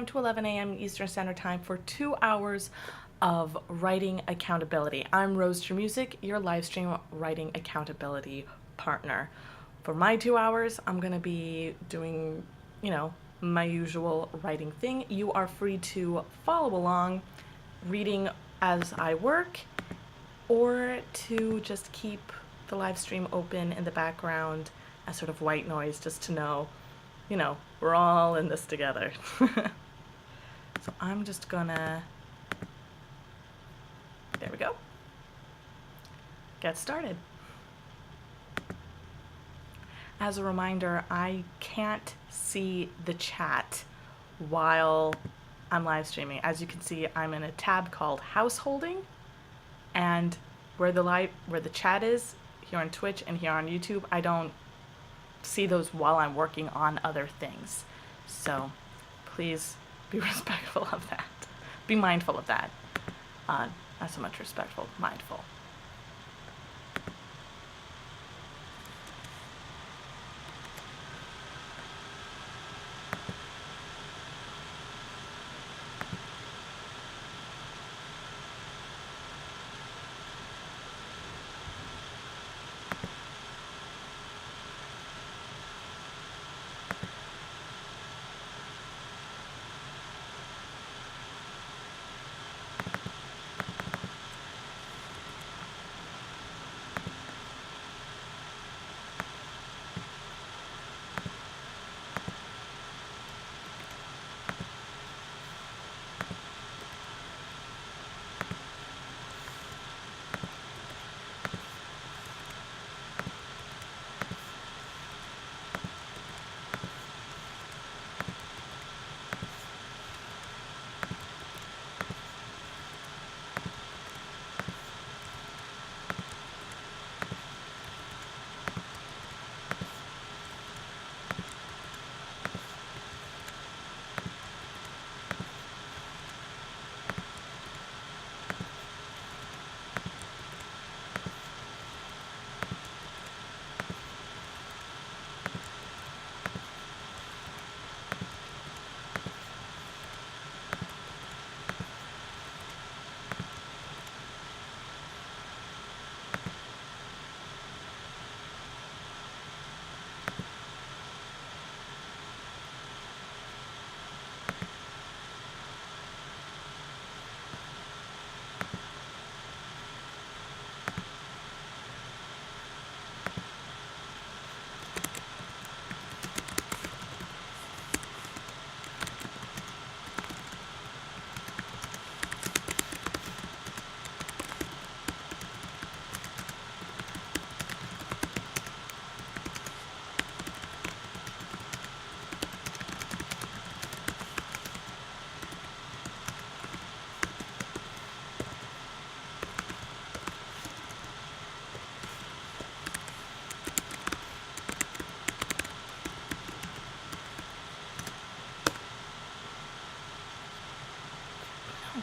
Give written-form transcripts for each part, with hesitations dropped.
time to 11 a.m. Eastern Standard Time for 2 hours of writing accountability. I'm Rose True Music, your live stream writing accountability partner. For my 2 hours, I'm going to be doing, my usual writing thing. You are free to follow along, reading as I work, or to just keep the live stream open in the background as sort of white noise just to know, we're all in this together. So I'm just gonna, there we go, get started. As a reminder, I can't see the chat while I'm live streaming. As you can see, I'm in a tab called Householding, and where the chat is here on Twitch and here on YouTube, I don't see those while I'm working on other things. So please be respectful of that. Be mindful of that. Not so much respectful, mindful.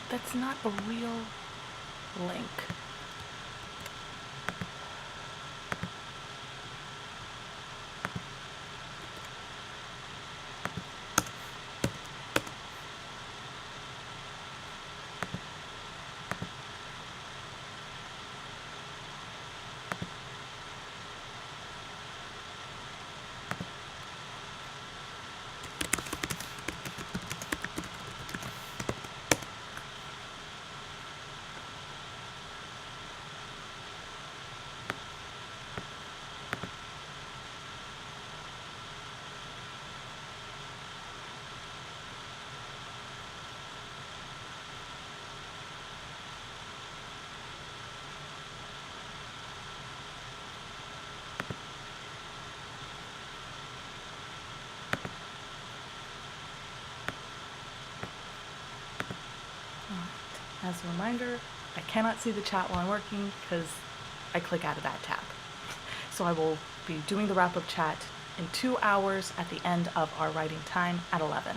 That's not a real link. As a reminder, I cannot see the chat while I'm working because I click out of that tab. So I will be doing the wrap-up chat in 2 hours at the end of our writing time at 11.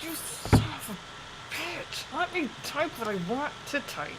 You son of a bitch. Let me type what I want to type.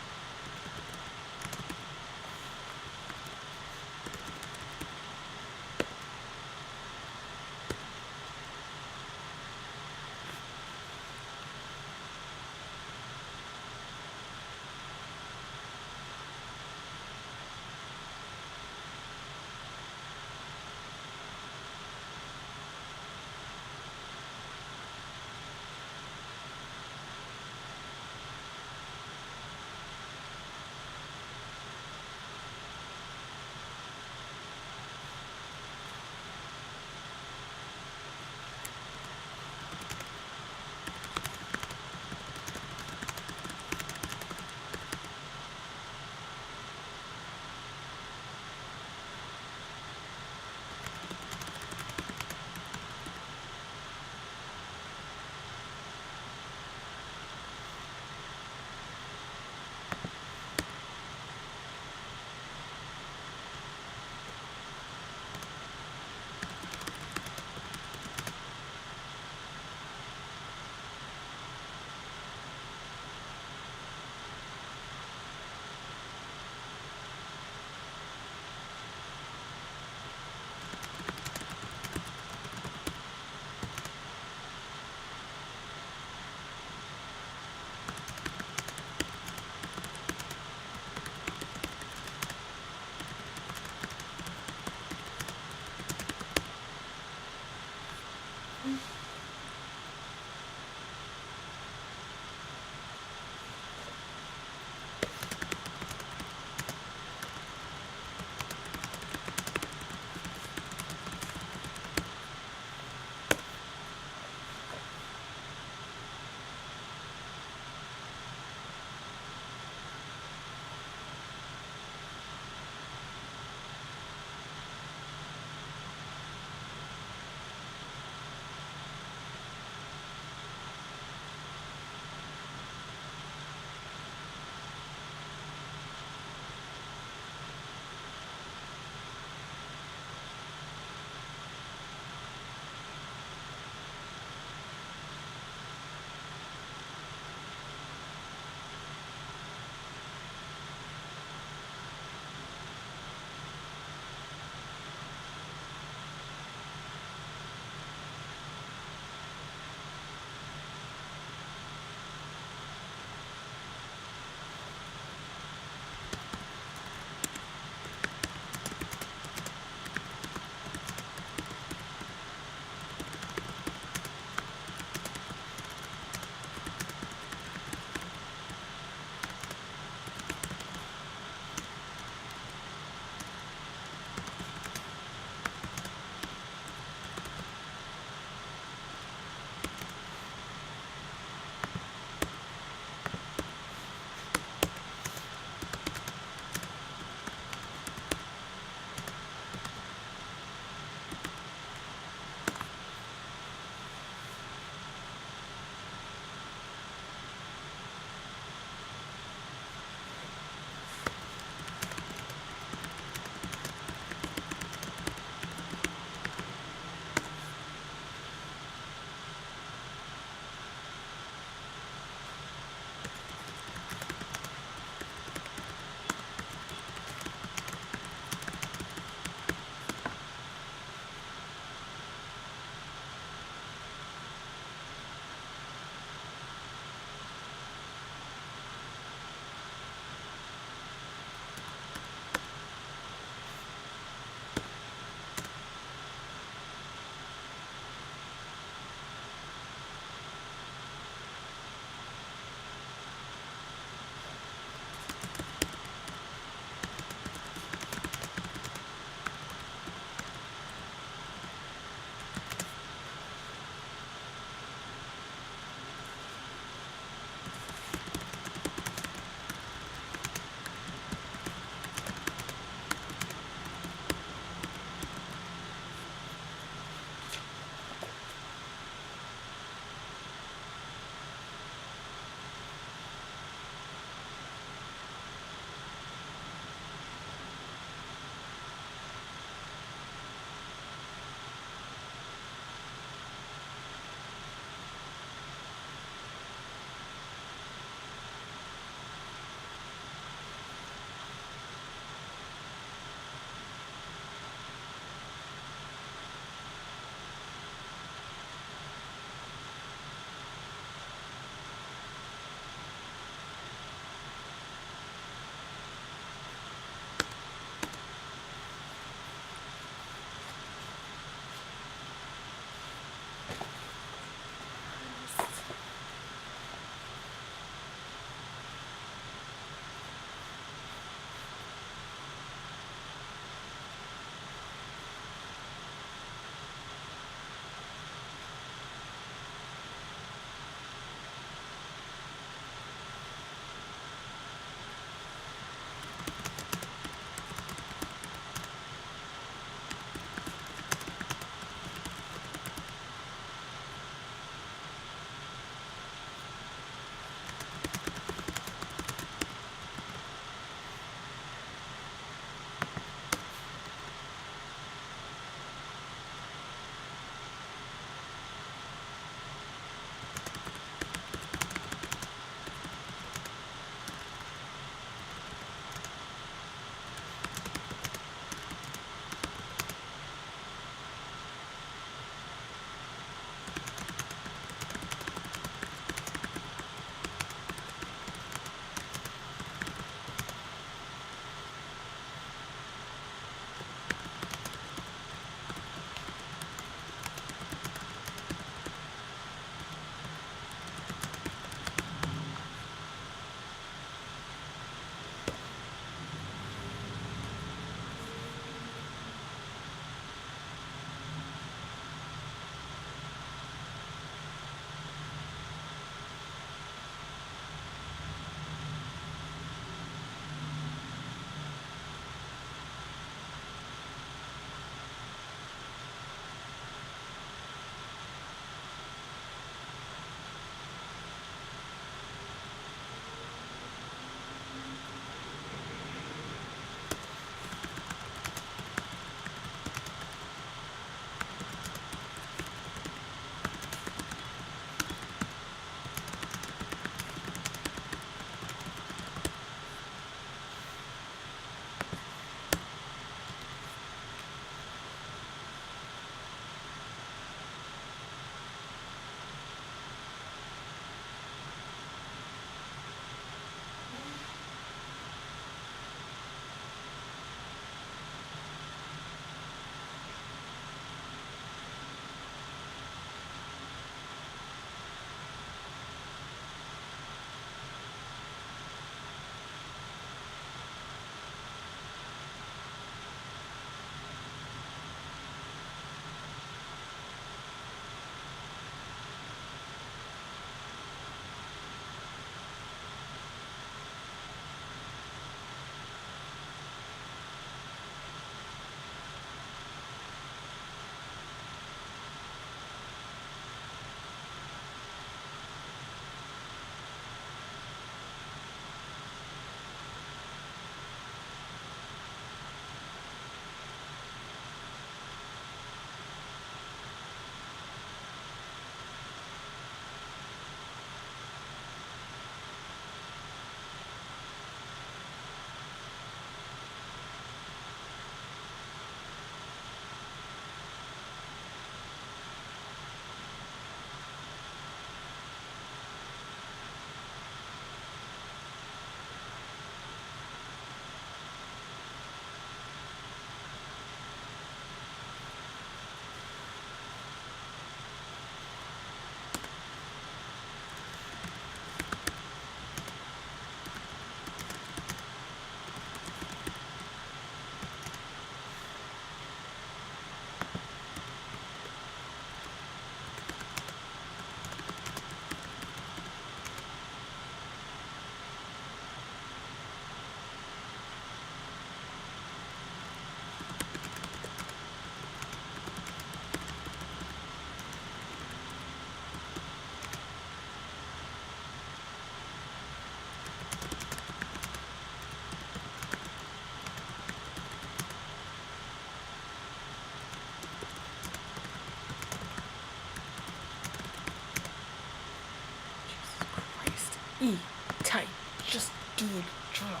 tight. Just do the job.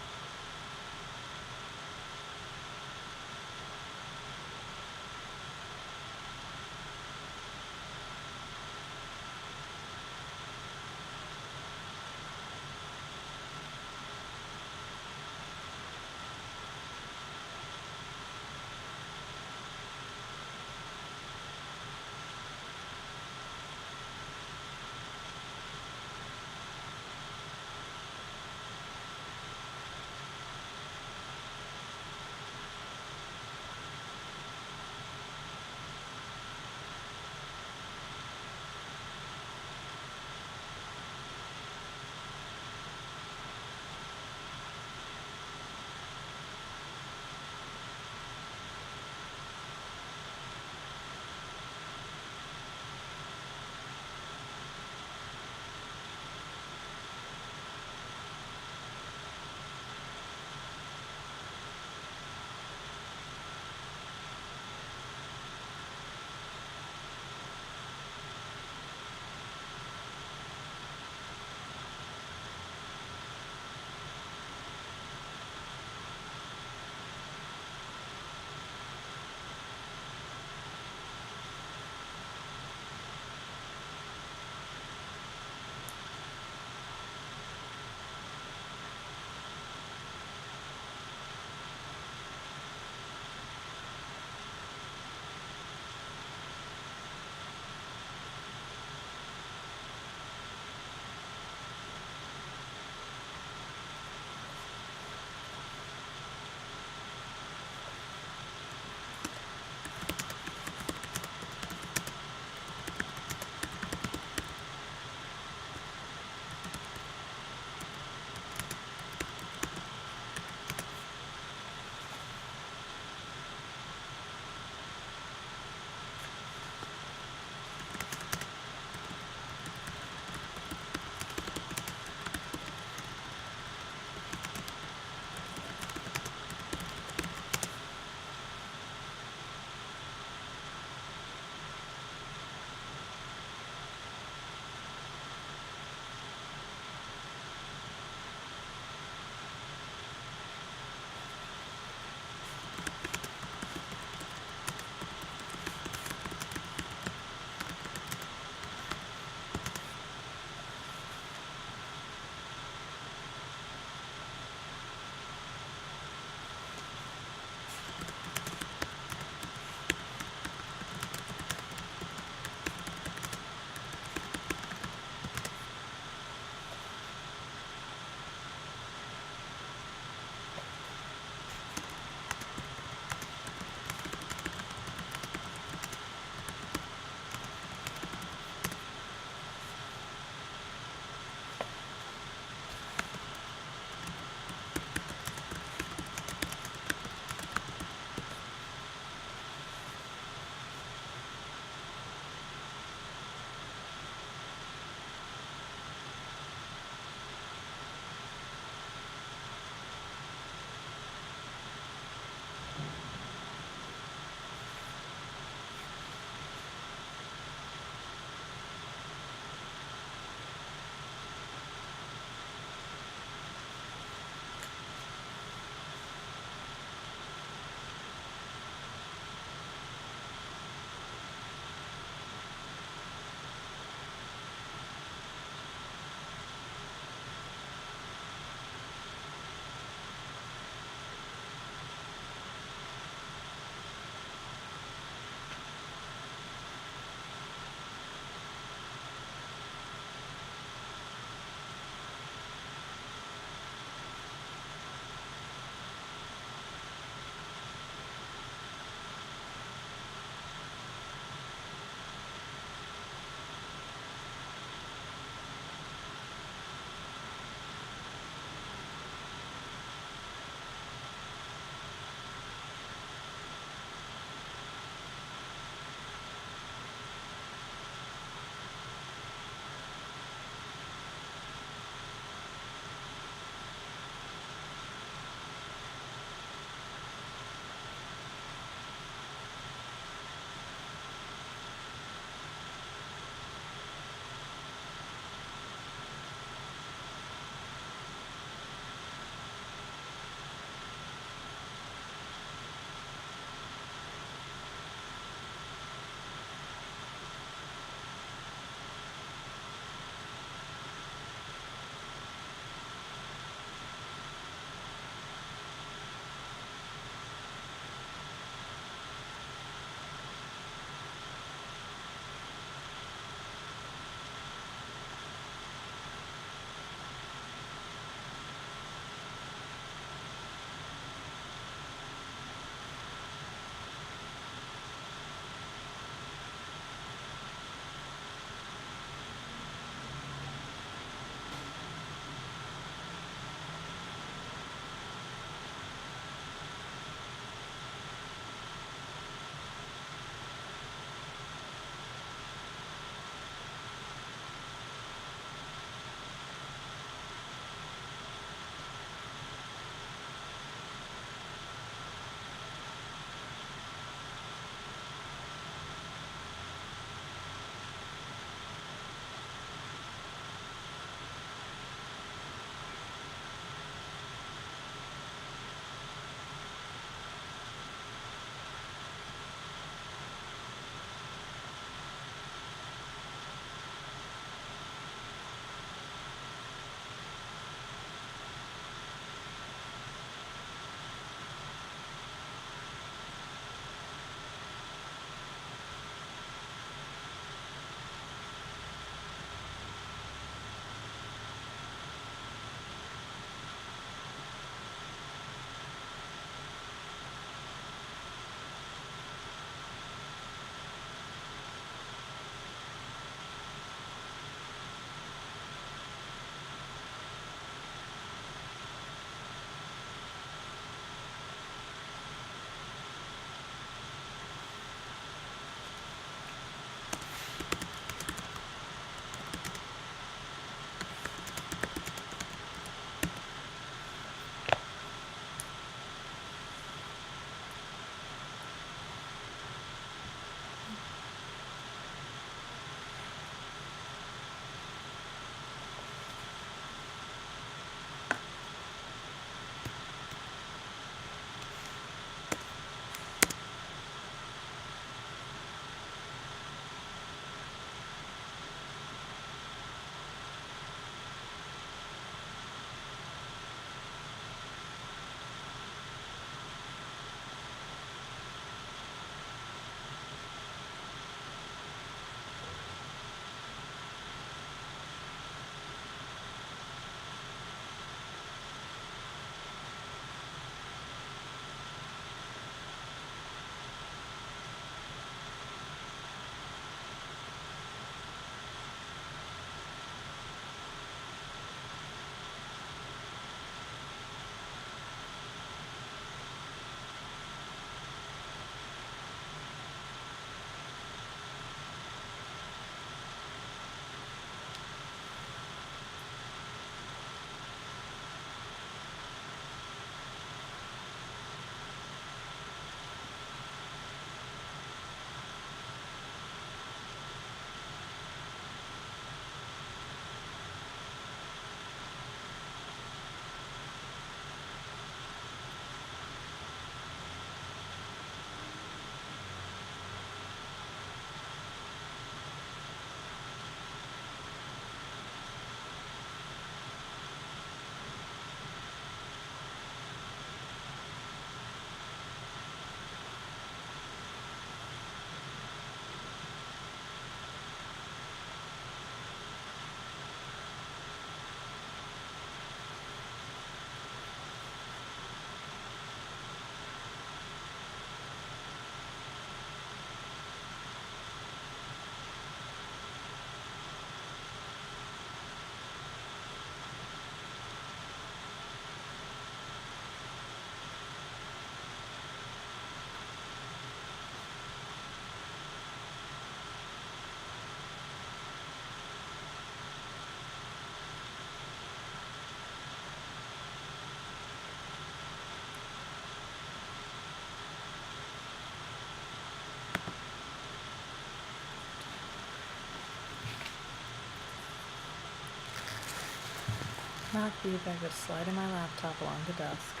not be if I could slide in my laptop along the desk.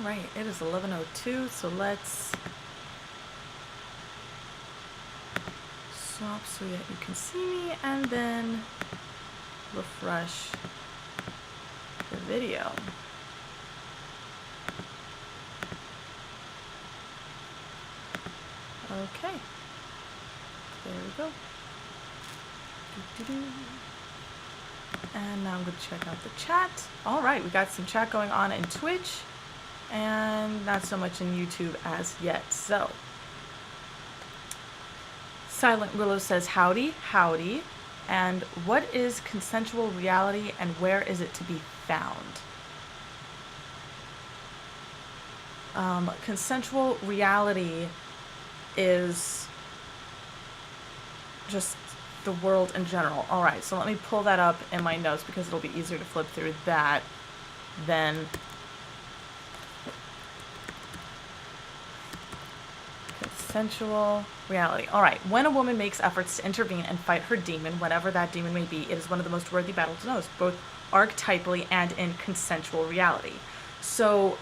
right, it is 11:02, so let's stop so that you can see me, and then refresh the video. Okay, there we go. And now I'm going to check out the chat. All right, we got some chat going on in Twitch, and not so much in YouTube as yet. So, Silent Willow says, howdy, howdy. And what is consensual reality, and where is it to be found? Consensual reality is just the world in general. All right, so let me pull that up in my notes because it'll be easier to flip through that than consensual reality. All right, when a woman makes efforts to intervene and fight her demon, whatever that demon may be, it is one of the most worthy battles to know, both archetypally and in consensual reality. So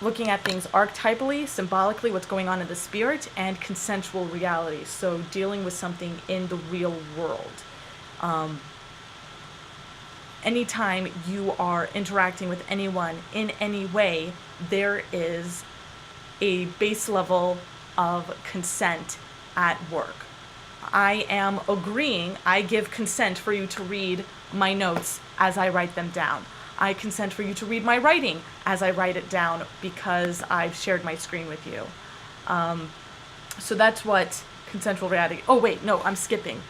looking at things archetypally, symbolically, what's going on in the spirit, and consensual reality. So dealing with something in the real world. Anytime you are interacting with anyone in any way, there is a base level of consent at work. I am agreeing, I give consent for you to read my notes as I write them down. I consent for you to read my writing as I write it down because I've shared my screen with you. So that's what consensual reality... Oh, wait, no, I'm skipping.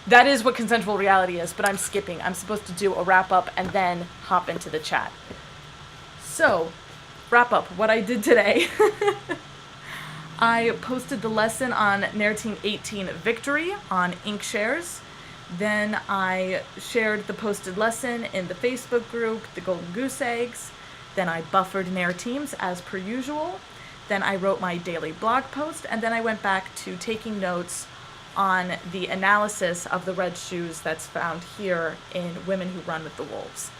That is what consensual reality is, but I'm skipping. I'm supposed to do a wrap-up and then hop into the chat. So, wrap-up, what I did today. I posted the lesson on Narrateme 18 Victory on Inkshares. Then I shared the posted lesson in the Facebook group, the Golden Goose Eggs. Then I buffered Narratemes as per usual. Then I wrote my daily blog post, and then I went back to taking notes on the analysis of the red shoes that's found here in Women Who Run with the Wolves.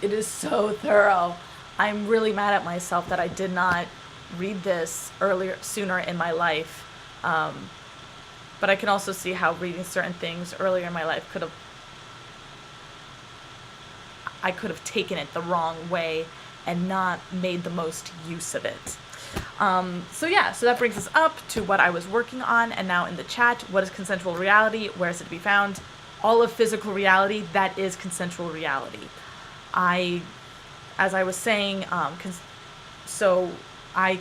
It is so thorough. I'm really mad at myself that I did not read this sooner in my life. But I can also see how reading certain things earlier in my life I could have taken it the wrong way and not made the most use of it. So that brings us up to what I was working on, and now in the chat, what is consensual reality? Where is it to be found? All of physical reality, that is consensual reality. As I was saying, I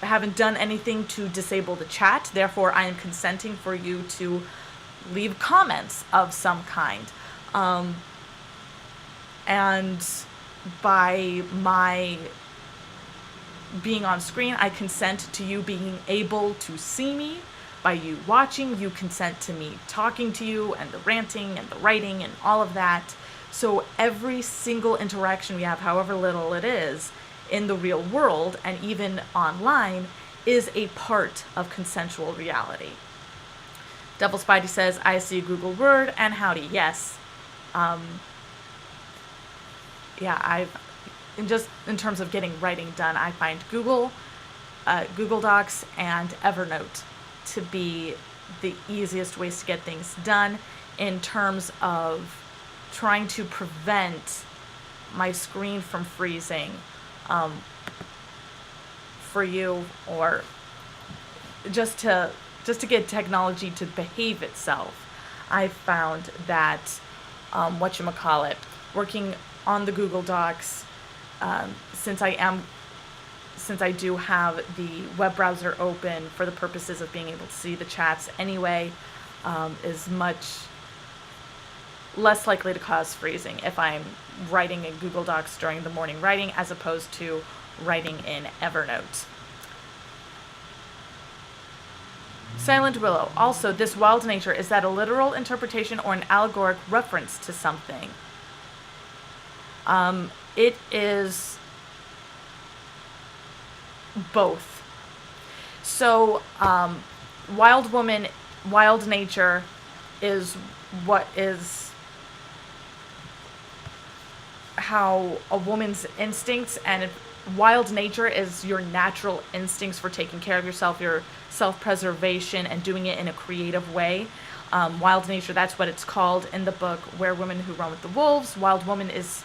haven't done anything to disable the chat, therefore I am consenting for you to leave comments of some kind. And by my being on screen, I consent to you being able to see me. By you watching, you consent to me talking to you, and the ranting and the writing and all of that. So every single interaction we have, however little it is, in the real world and even online, is a part of consensual reality. Devil Spidey says, I see a Google word, and howdy, yes. In terms of getting writing done, I find Google Docs and Evernote to be the easiest ways to get things done in terms of trying to prevent my screen from freezing for you, or just to get technology to behave itself. I found that working on the Google Docs, since I do have the web browser open for the purposes of being able to see the chats anyway, is much less likely to cause freezing if I'm writing in Google Docs during the morning writing as opposed to writing in Evernote. Silent Willow. Also, this wild nature, is that a literal interpretation or an allegoric reference to something? It is both. So, wild nature is what is how a woman's instincts and wild nature is your natural instincts for taking care of yourself, your self-preservation, and doing it in a creative way. Wild nature, that's what it's called in the book, Where Women Who Run with the Wolves. Wild woman is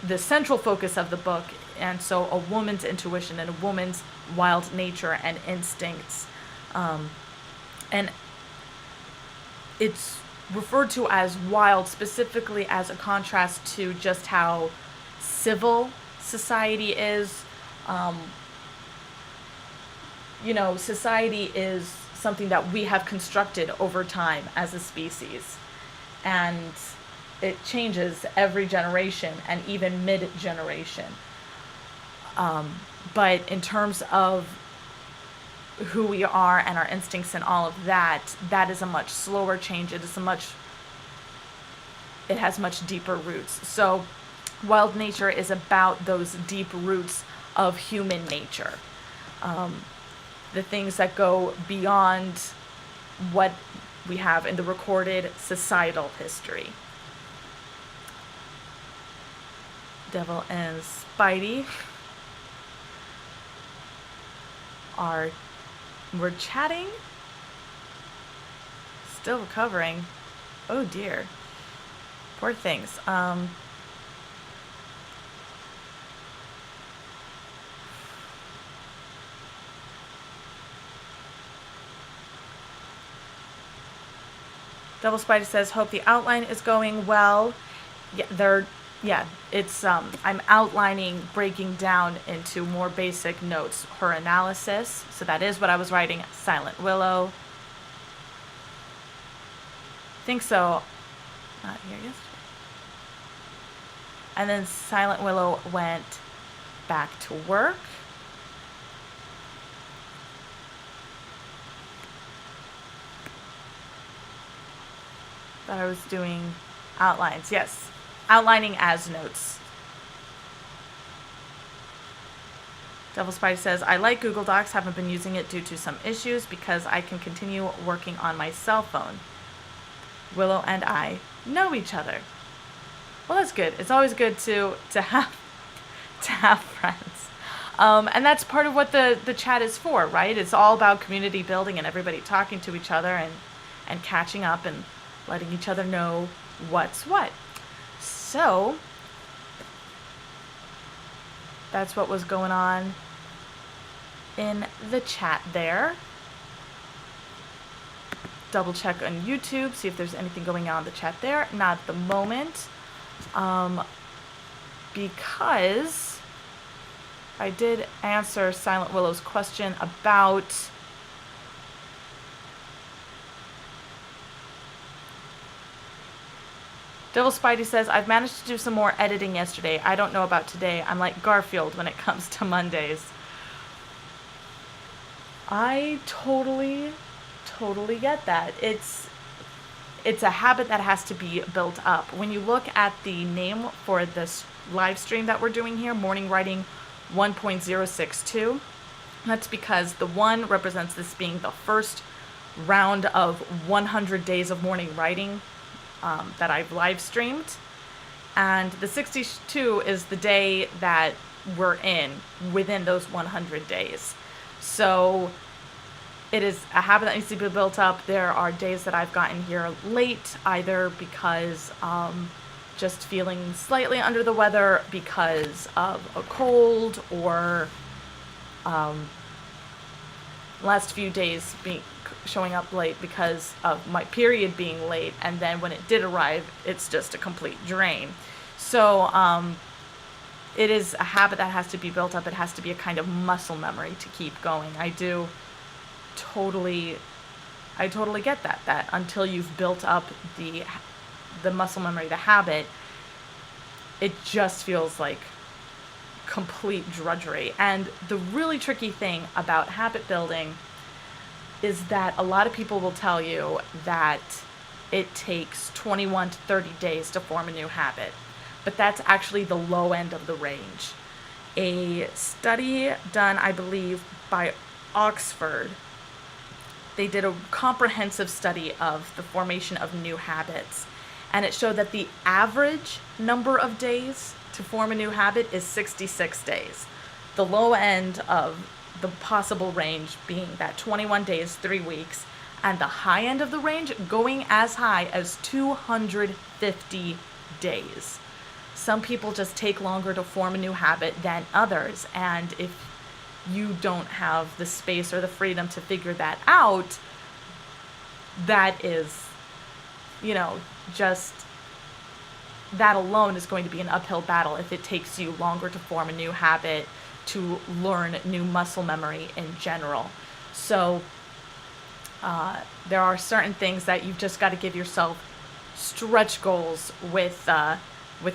the central focus of the book, and so a woman's intuition and a woman's wild nature and instincts. And it's referred to as wild specifically as a contrast to just how civil society is. Society is something that we have constructed over time as a species, and it changes every generation and even mid-generation. But in terms of who we are and our instincts and all of that, that is a much slower change. It has much deeper roots. So wild nature is about those deep roots of human nature. The things that go beyond what we have in the recorded societal history. Devil and Spidey we're chatting, still recovering. Oh dear, poor things. Devil Spidey says, hope the outline is going well. It's I'm outlining, breaking down into more basic notes her analysis. So that is what I was writing. Silent Willow. Think so. Not here yesterday. And then Silent Willow went back to work. That I was doing outlines. Yes. Outlining as notes. Devil Spidey says, I like Google Docs, haven't been using it due to some issues because I can continue working on my cell phone. Willow and I know each other. Well, that's good. It's always good to have friends. And that's part of what the chat is for, right? It's all about community building and everybody talking to each other and catching up and letting each other know what's what. So that's what was going on in the chat there. Double check on YouTube, see if there's anything going on in the chat there. Not at the moment, because I did answer Silent Willow's question about Devil Spidey says, I've managed to do some more editing yesterday. I don't know about today. I'm like Garfield when it comes to Mondays. I totally get that. It's a habit that has to be built up. When you look at the name for this live stream that we're doing here, Morning Writing 1.062, that's because the 1 represents this being the first round of 100 days of morning writing that I've live streamed, and the 62 is the day that we're in within those 100 days. So it is a habit that needs to be built up. There are days that I've gotten here late, either because just feeling slightly under the weather because of a cold, or last few days showing up late because of my period being late, and then when it did arrive, it's just a complete drain. So it is a habit that has to be built up. It has to be a kind of muscle memory to keep going. I totally get that until you've built up the muscle memory, the habit, it just feels like complete drudgery. And the really tricky thing about habit building is that a lot of people will tell you that it takes 21 to 30 days to form a new habit. But that's actually the low end of the range. A study done, I believe, by Oxford, they did a comprehensive study of the formation of new habits, and it showed that the average number of days to form a new habit is 66 days. The low end of the possible range being that 21 days, 3 weeks, and the high end of the range going as high as 250 days. Some people just take longer to form a new habit than others, and if you don't have the space or the freedom to figure that out, that is, just that alone is going to be an uphill battle if it takes you longer to form a new habit, to learn new muscle memory in general. So there are certain things that you've just got to give yourself stretch goals with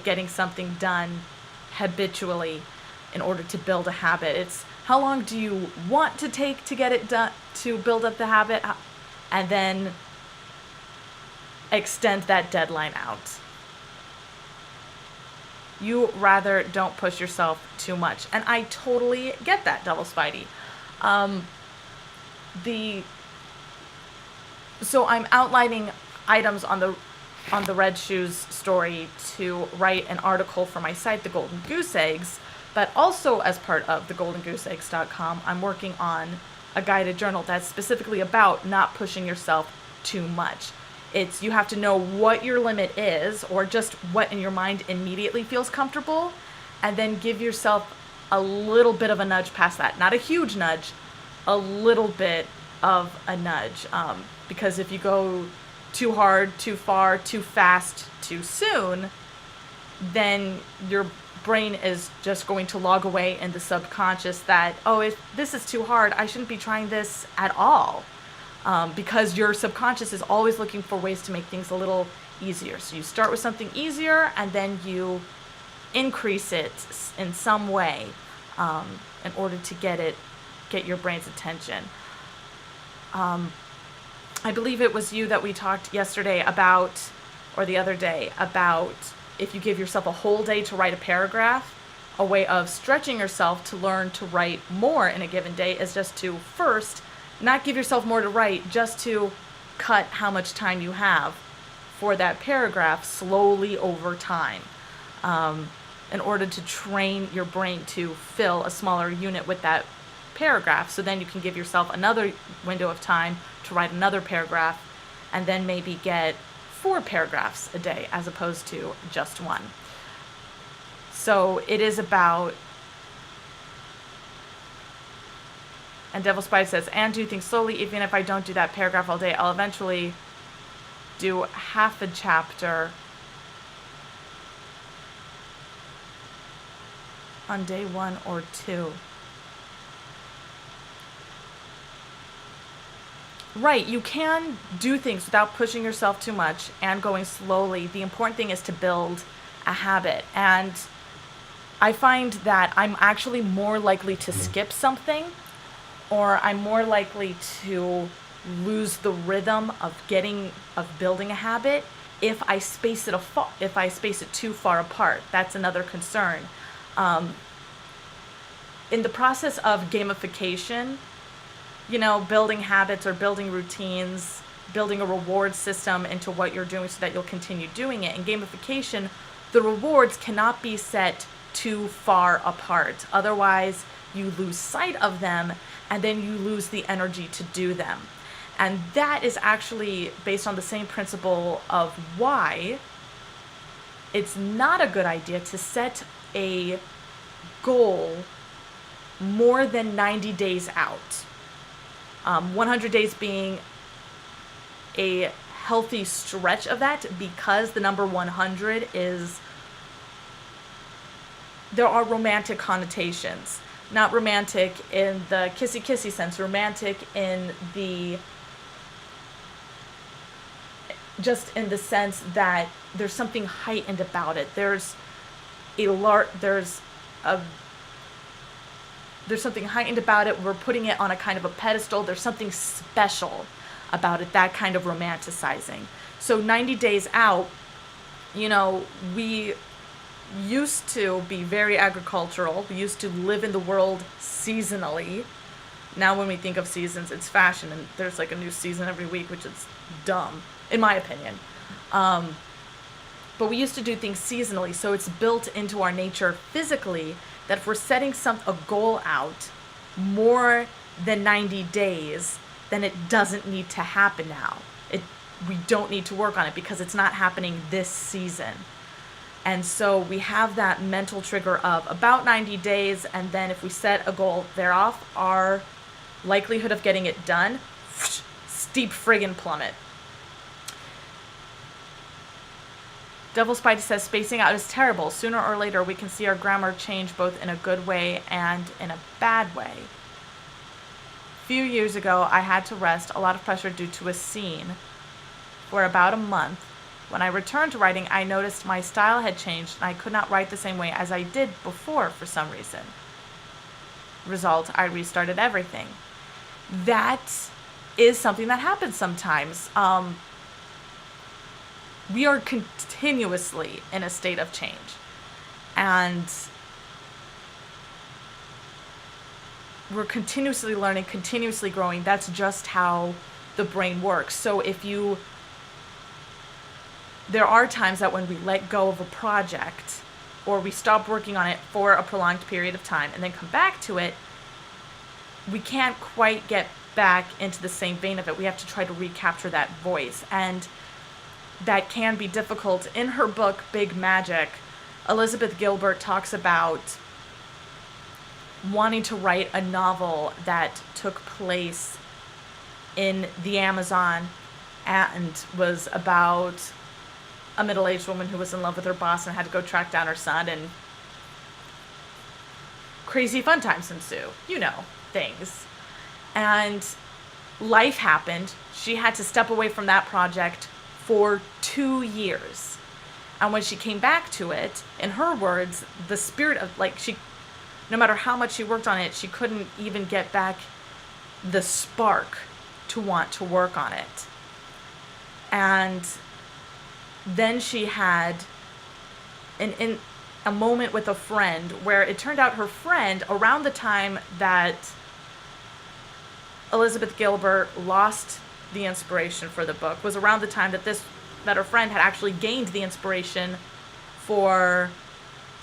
getting something done habitually in order to build a habit. It's how long do you want to take to get it done, to build up the habit, and then extend that deadline out. You rather don't push yourself too much. And I totally get that, Double Spidey. So I'm outlining items on the Red Shoes story to write an article for my site, The Golden Goose Eggs, but also as part of thegoldengooseeggs.com, I'm working on a guided journal that's specifically about not pushing yourself too much. It's you have to know what your limit is, or just what in your mind immediately feels comfortable, and then give yourself a little bit of a nudge past that. Not a huge nudge, a little bit of a nudge. Because if you go too hard, too far, too fast, too soon, then your brain is just going to log away in the subconscious that, this is too hard, I shouldn't be trying this at all. Because your subconscious is always looking for ways to make things a little easier. So you start with something easier, and then you increase it in some way in order to get your brain's attention. I believe it was you that we talked yesterday about, or the other day, about if you give yourself a whole day to write a paragraph, a way of stretching yourself to learn to write more in a given day is just to first not give yourself more to write, just to cut how much time you have for that paragraph slowly over time, in order to train your brain to fill a smaller unit with that paragraph. So then you can give yourself another window of time to write another paragraph, and then maybe get 4 paragraphs a day as opposed to just 1. So it is about, and Devil Spy says, and do things slowly. Even if I don't do that paragraph all day, I'll eventually do half a chapter on day 1 or 2. Right, you can do things without pushing yourself too much and going slowly. The important thing is to build a habit. And I find that I'm actually more likely to skip something, or I'm more likely to lose the rhythm of building a habit if I space it too far apart. That's another concern. In the process of gamification, building habits or building routines, building a reward system into what you're doing so that you'll continue doing it. In gamification, the rewards cannot be set too far apart. Otherwise, you lose sight of them, and then you lose the energy to do them. And that is actually based on the same principle of why it's not a good idea to set a goal more than 90 days out. 100 days being a healthy stretch of that, because the number 100 there are romantic connotations. Not romantic in the kissy-kissy sense, romantic in just in the sense that there's something heightened about it. There's something heightened about it. We're putting it on a kind of a pedestal. There's something special about it, that kind of romanticizing. So 90 days out, we used to be very agricultural. We used to live in the world seasonally. Now when we think of seasons, it's fashion, and there's like a new season every week, which is dumb, in my opinion. but we used to do things seasonally, so it's built into our nature physically that if we're setting a goal out more than 90 days, then it doesn't need to happen now. We don't need to work on it because it's not happening this season. And so we have that mental trigger of about 90 days, and then if we set a goal thereof, our likelihood of getting it done, steep friggin' plummet. Devil Spidey says spacing out is terrible. Sooner or later we can see our grammar change both in a good way and in a bad way. A few years ago I had to rest a lot of pressure due to a scene for about a month. When I returned to writing, I noticed my style had changed and I could not write the same way as I did before for some reason. Result, I restarted everything. That is something that happens sometimes. We are continuously in a state of change. And we're continuously learning, continuously growing. That's just how the brain works. So there are times that when we let go of a project or we stop working on it for a prolonged period of time and then come back to it, we can't quite get back into the same vein of it. We have to try to recapture that voice. And that can be difficult. In her book, Big Magic, Elizabeth Gilbert talks about wanting to write a novel that took place in the Amazon and was about a middle-aged woman who was in love with her boss and had to go track down her son, and crazy fun times ensue. You know, things. And life happened. She had to step away from that project for 2 years. And when she came back to it, in her words, the spirit of, no matter how much she worked on it, she couldn't even get back the spark to want to work on it. And then she had a moment with a friend where it turned out her friend, around the time that Elizabeth Gilbert lost the inspiration for the book, was around the time that her friend had actually gained the inspiration for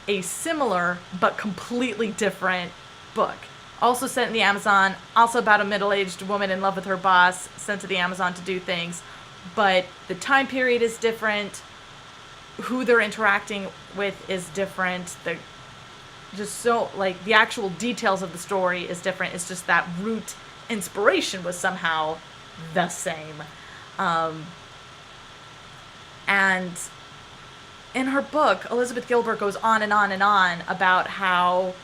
a similar but completely different book. Also set in the Amazon, also about a middle-aged woman in love with her boss, sent to the Amazon to do things. But the time period is different. Who they're interacting with is different. The actual details of the story is different. It's just that root inspiration was somehow the same. And in her book, Elizabeth Gilbert goes on and on and on about how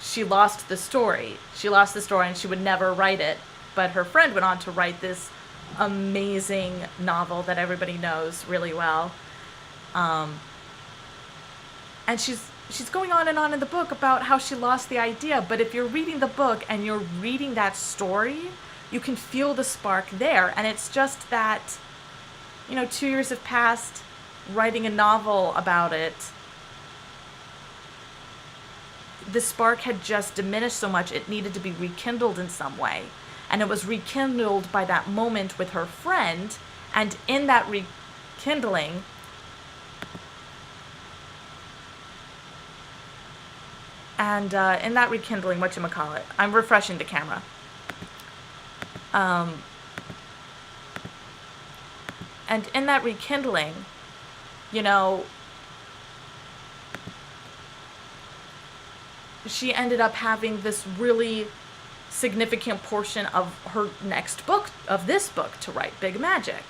she lost the story. She lost the story and she would never write it. But her friend went on to write this amazing novel that everybody knows really well. And she's going on and on in the book about how she lost the idea. But if you're reading the book and you're reading that story, you can feel the spark there. And it's just that, 2 years have passed, writing a novel about it, the spark had just diminished so much it needed to be rekindled in some way. And it was rekindled by that moment with her friend. And in that rekindling, whatchamacallit, I'm refreshing the camera. And in that rekindling, she ended up having this really significant portion of her next book, of this book, to write, Big Magic.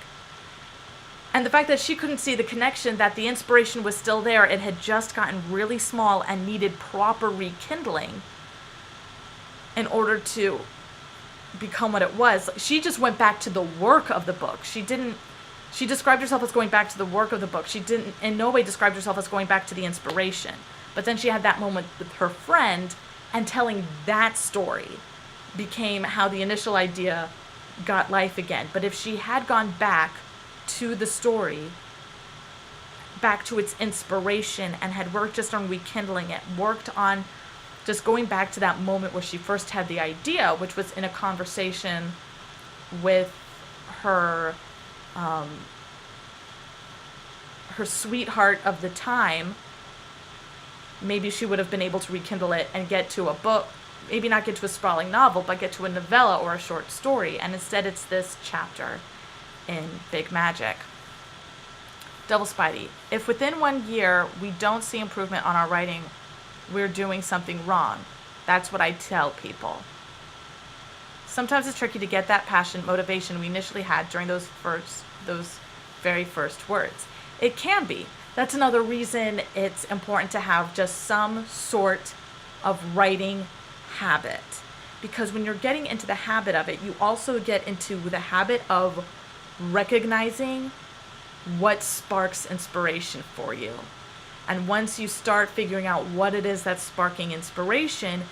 And the fact that she couldn't see the connection, that the inspiration was still there, it had just gotten really small and needed proper rekindling in order to become what it was. She just went back to the work of the book. She described herself as going back to the work of the book. She didn't in no way described herself as going back to the inspiration. But then she had that moment with her friend, and telling that story became how the initial idea got life again. But if she had gone back to the story, back to its inspiration, and had worked just on rekindling it, worked on just going back to that moment where she first had the idea, which was in a conversation with her her sweetheart of the time, maybe she would have been able to rekindle it and get to a book, maybe not get to a sprawling novel, but get to a novella or a short story. And instead it's this chapter in Big Magic. Double Spidey. If within 1 year we don't see improvement on our writing, we're doing something wrong. That's what I tell people. Sometimes it's tricky to get that passion, motivation we initially had during those very first words. It can be. That's another reason it's important to have just some sort of writing habit. Because when you're getting into the habit of it, you also get into the habit of recognizing what sparks inspiration for you. And once you start figuring out what it is that's sparking inspiration,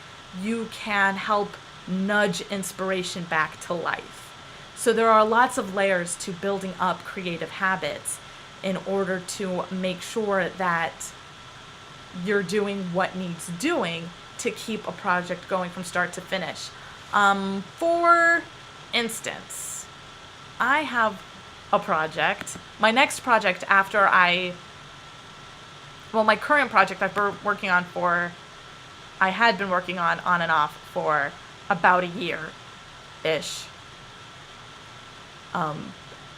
you can help nudge inspiration back to life. So there are lots of layers to building up creative habits in order to make sure that you're doing what needs doing to keep a project going from start to finish. For instance, I have a project. My next project after my current project I've been working on I had been working on and off for about a year-ish.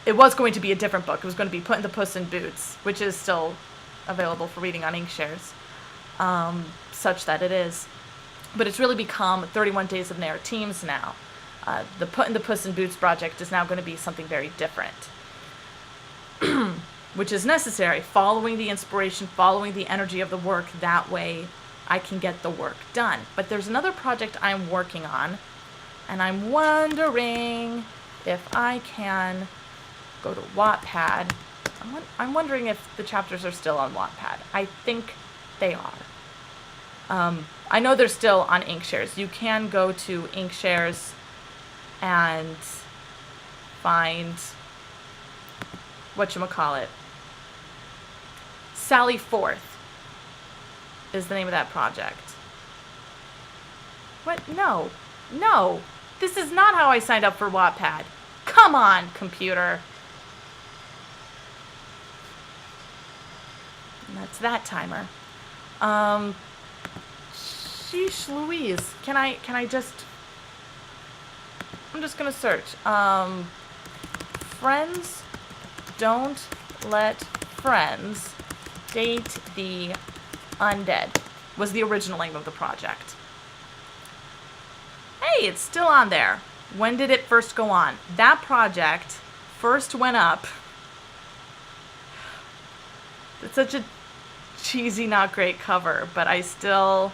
It was going to be a different book. It was going to be Putting the Puss in Boots, which is still available for reading on Inkshares, such that it is. But it's really become 31 Days of Narratemes now. The Putting the Puss in Boots project is now going to be something very different, which is necessary, following the inspiration, following the energy of the work. That way I can get the work done. But there's another project I'm working on, and I'm wondering if I can go to Wattpad. I'm wondering if the chapters are still on Wattpad. I think they are. I know they're still on Inkshares. You can go to Inkshares and find whatchamacallit. Sally Forth is the name of that project. What? No. No. This is not how I signed up for Wattpad. Come on, computer. And that's that timer. Sheesh Louise. Can I just... I'm just gonna search. Friends Don't Let Friends Date the Undead was the original name of the project. Hey, it's still on there. When did it first go on? That project first went up. It's such a cheesy, not great cover, but I still...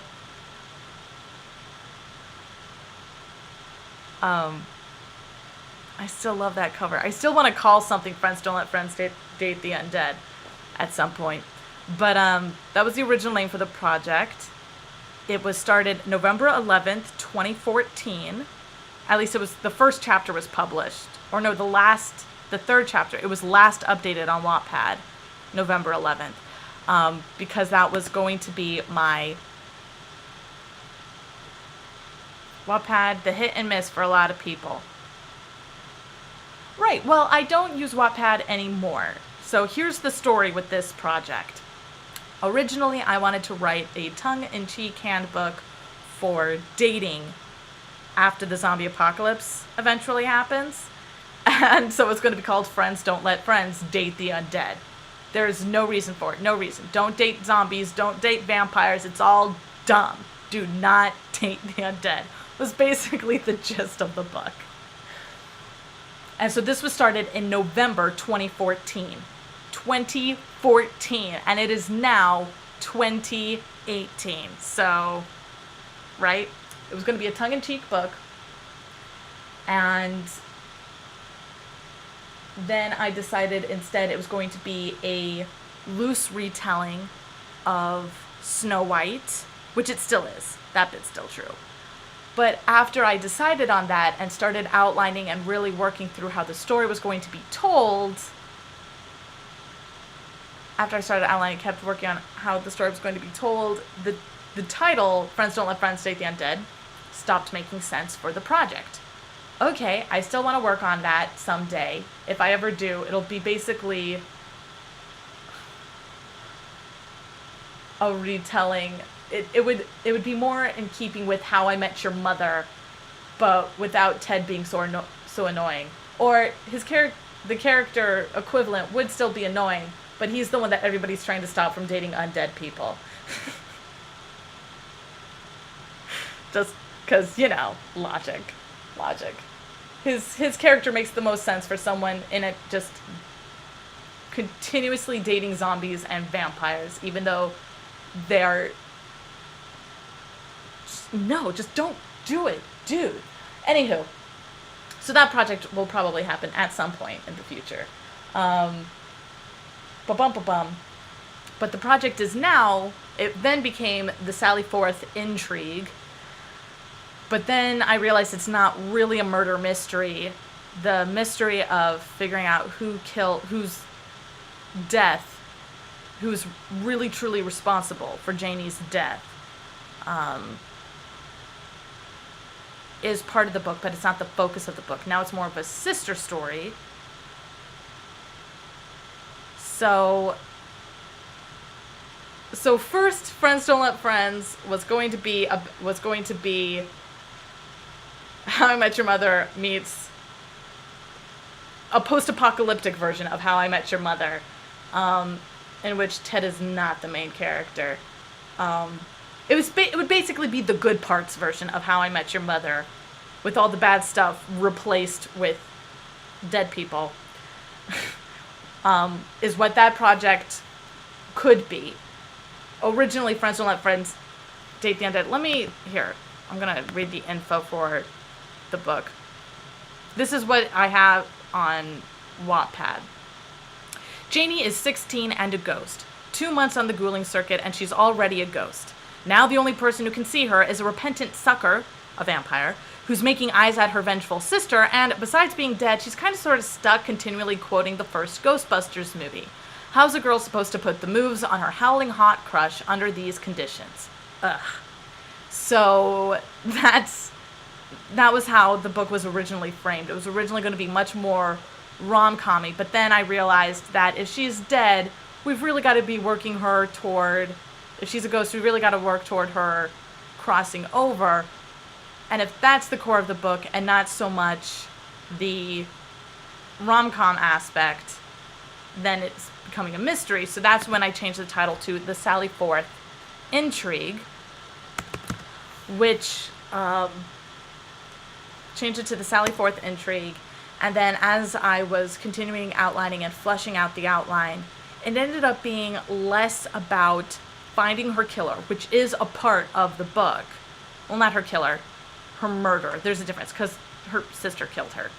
I still love that cover. I still want to call something Friends Don't Let Friends Date the Undead at some point. But that was the original name for the project. It was started November 11th, 2014. At least it was, the first chapter was published. Or no, the third chapter. It was last updated on Wattpad, November 11th. Because that was going to be my Wattpad, the hit and miss for a lot of people. Right, well, I don't use Wattpad anymore. So here's the story with this project. Originally, I wanted to write a tongue-in-cheek handbook for dating after the zombie apocalypse eventually happens. And so it's going to be called Friends Don't Let Friends Date the Undead. There's no reason for it, no reason. Don't date zombies, don't date vampires, it's all dumb. Do not date the undead. Was basically the gist of the book. And so this was started in November 2014. 2014. And it is now 2018. So, right? It was going to be a tongue-in-cheek book. And then I decided instead it was going to be a loose retelling of Snow White, which it still is. That bit's still true. But after I decided on that and started outlining and really working through how the story was going to be told, after I started outlining, kept working on how the story was going to be told, the title, Friends Don't Let Friends Date the Undead, stopped making sense for the project. Okay, I still want to work on that someday. If I ever do, it'll be basically a retelling. It would be more in keeping with How I Met Your Mother, but without Ted being so annoying. Or the character equivalent would still be annoying, but he's the one that everybody's trying to stop from dating undead people. Just because, logic. His character makes the most sense for someone in a just continuously dating zombies and vampires, even though they're... No, just don't do it, dude. Anywho, so that project will probably happen at some point in the future. But the project is now, it then became the Sally Forth intrigue. But then I realized it's not really a murder mystery. The mystery of figuring out who's really truly responsible for Janie's death, is part of the book, but it's not the focus of the book. Now it's more of a sister story. So first, Friends Don't Let Friends was going to be How I Met Your Mother meets a post-apocalyptic version of How I Met Your Mother, in which Ted is not the main character. It would basically be the good parts version of How I Met Your Mother, with all the bad stuff replaced with dead people, is what that project could be. Originally, Friends Don't Let Friends date the undead. I'm going to read the info for the book. This is what I have on Wattpad. Janie is 16 and a ghost. 2 months on the ghouling circuit, and she's already a ghost. Now the only person who can see her is a repentant sucker, a vampire, who's making eyes at her vengeful sister, and besides being dead, she's kind of sort of stuck continually quoting the first Ghostbusters movie. How's a girl supposed to put the moves on her howling hot crush under these conditions? Ugh. So that was how the book was originally framed. It was originally going to be much more rom-com-y, but then I realized that if she's dead, we've really got to be working her toward... If she's a ghost, we really got to work toward her crossing over. And if that's the core of the book and not so much the rom-com aspect, then it's becoming a mystery. So that's when I changed the title to The Sally Forth Intrigue, which changed it to The Sally Forth Intrigue. And then as I was continuing outlining and fleshing out the outline, it ended up being less about finding her killer, which is a part of the book. Well, not her killer, her murder. There's a difference, because her sister killed her.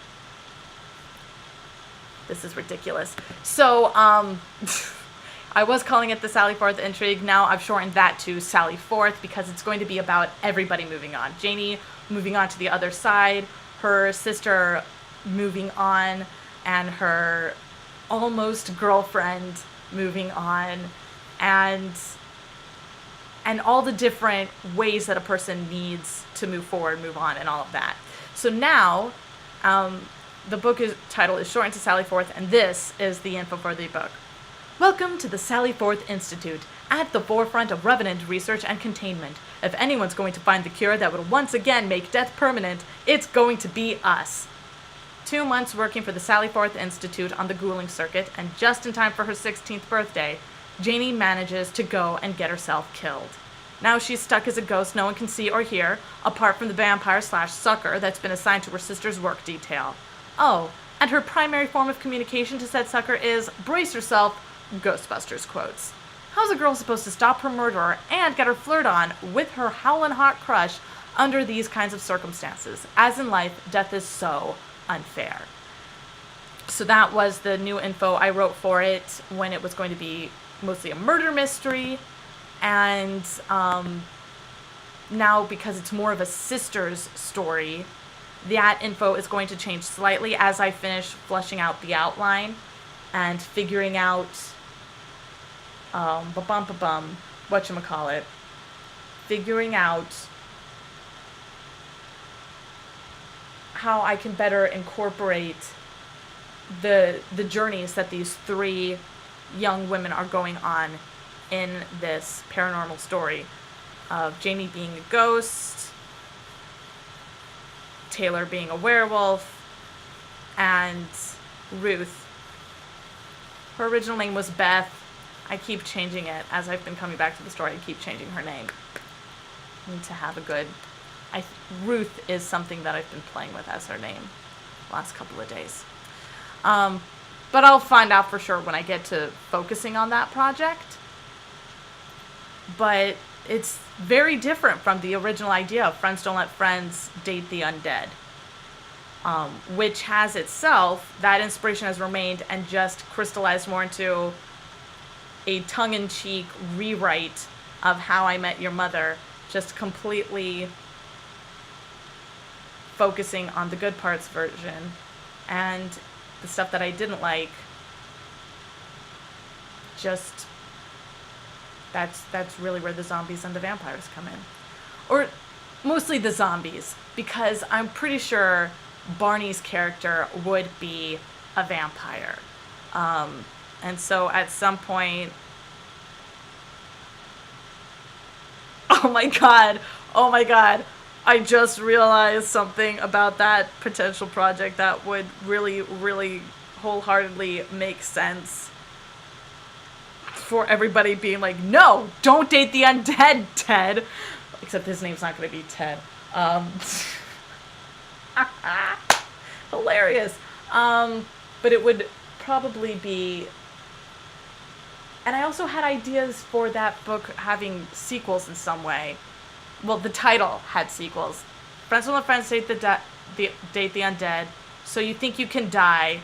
This is ridiculous. So, I was calling it the Sally Forth Intrigue. Now I've shortened that to Sally Forth, because it's going to be about everybody moving on. Janie moving on to the other side, her sister moving on, and her almost girlfriend moving on, and all the different ways that a person needs to move forward, move on, and all of that. So now, the book title is shortened to Sally Forth, and this is the info for the book. Welcome to the Sally Forth Institute, at the forefront of revenant research and containment. If anyone's going to find the cure that would once again make death permanent, it's going to be us. 2 months working for the Sally Forth Institute on the ghouling circuit, and just in time for her 16th birthday, Janie manages to go and get herself killed. Now she's stuck as a ghost no one can see or hear, apart from the vampire/sucker that's been assigned to her sister's work detail. Oh, and her primary form of communication to said sucker is, brace yourself, Ghostbusters quotes. How's a girl supposed to stop her murderer and get her flirt on with her howlin' hot crush under these kinds of circumstances? As in life, death is so unfair. So that was the new info I wrote for it when it was going to be mostly a murder mystery, and now because it's more of a sister's story, that info is going to change slightly as I finish fleshing out the outline and figuring out figuring out how I can better incorporate the journeys that these 3 young women are going on in this paranormal story of Jamie being a ghost, Taylor being a werewolf, and Ruth. Her original name was Beth. I keep changing it. As I've been coming back to the story, I keep changing her name. I need to have a good... Ruth is something that I've been playing with as her name the last couple of days. But I'll find out for sure when I get to focusing on that project. But it's very different from the original idea of Friends Don't Let Friends Date the Undead. Which has itself, that inspiration has remained and just crystallized more into a tongue-in-cheek rewrite of How I Met Your Mother, just completely focusing on the good parts version, and the stuff that I didn't like, just that's really where the zombies and the vampires come in. Or mostly the zombies, because I'm pretty sure Barney's character would be a vampire. And so at some point... Oh my god! I just realized something about that potential project that would really, really wholeheartedly make sense for everybody being like, no, don't date the undead, Ted. Except his name's not going to be Ted. Hilarious. But it would probably be... And I also had ideas for that book having sequels in some way. Well, the title had sequels. Friends Will Let Friends Date the Undead. So You Think You Can Die.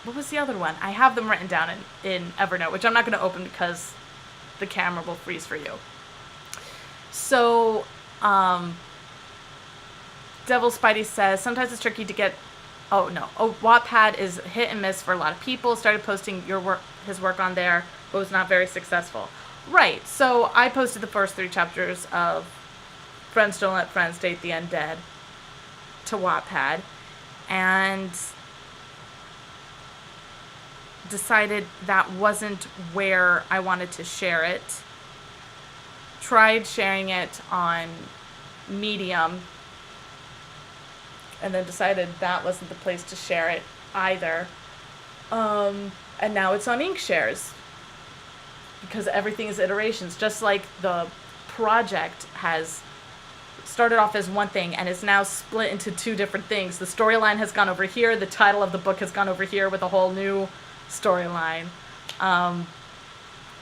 What was the other one? I have them written down in Evernote, which I'm not going to open because the camera will freeze for you. So, Devil Spidey says, sometimes it's tricky to get... Oh, no. Wattpad is hit and miss for a lot of people. Started posting his work on there, but was not very successful. Right. So I posted the first 3 chapters of Friends Don't Let Friends Date the Undead to Wattpad, and decided that wasn't where I wanted to share it. Tried sharing it on Medium, and then decided that wasn't the place to share it either. And now it's on Inkshares, because everything is iterations. Just like the project has started off as one thing and is now split into 2 different things. The storyline has gone over here. The title of the book has gone over here with a whole new storyline.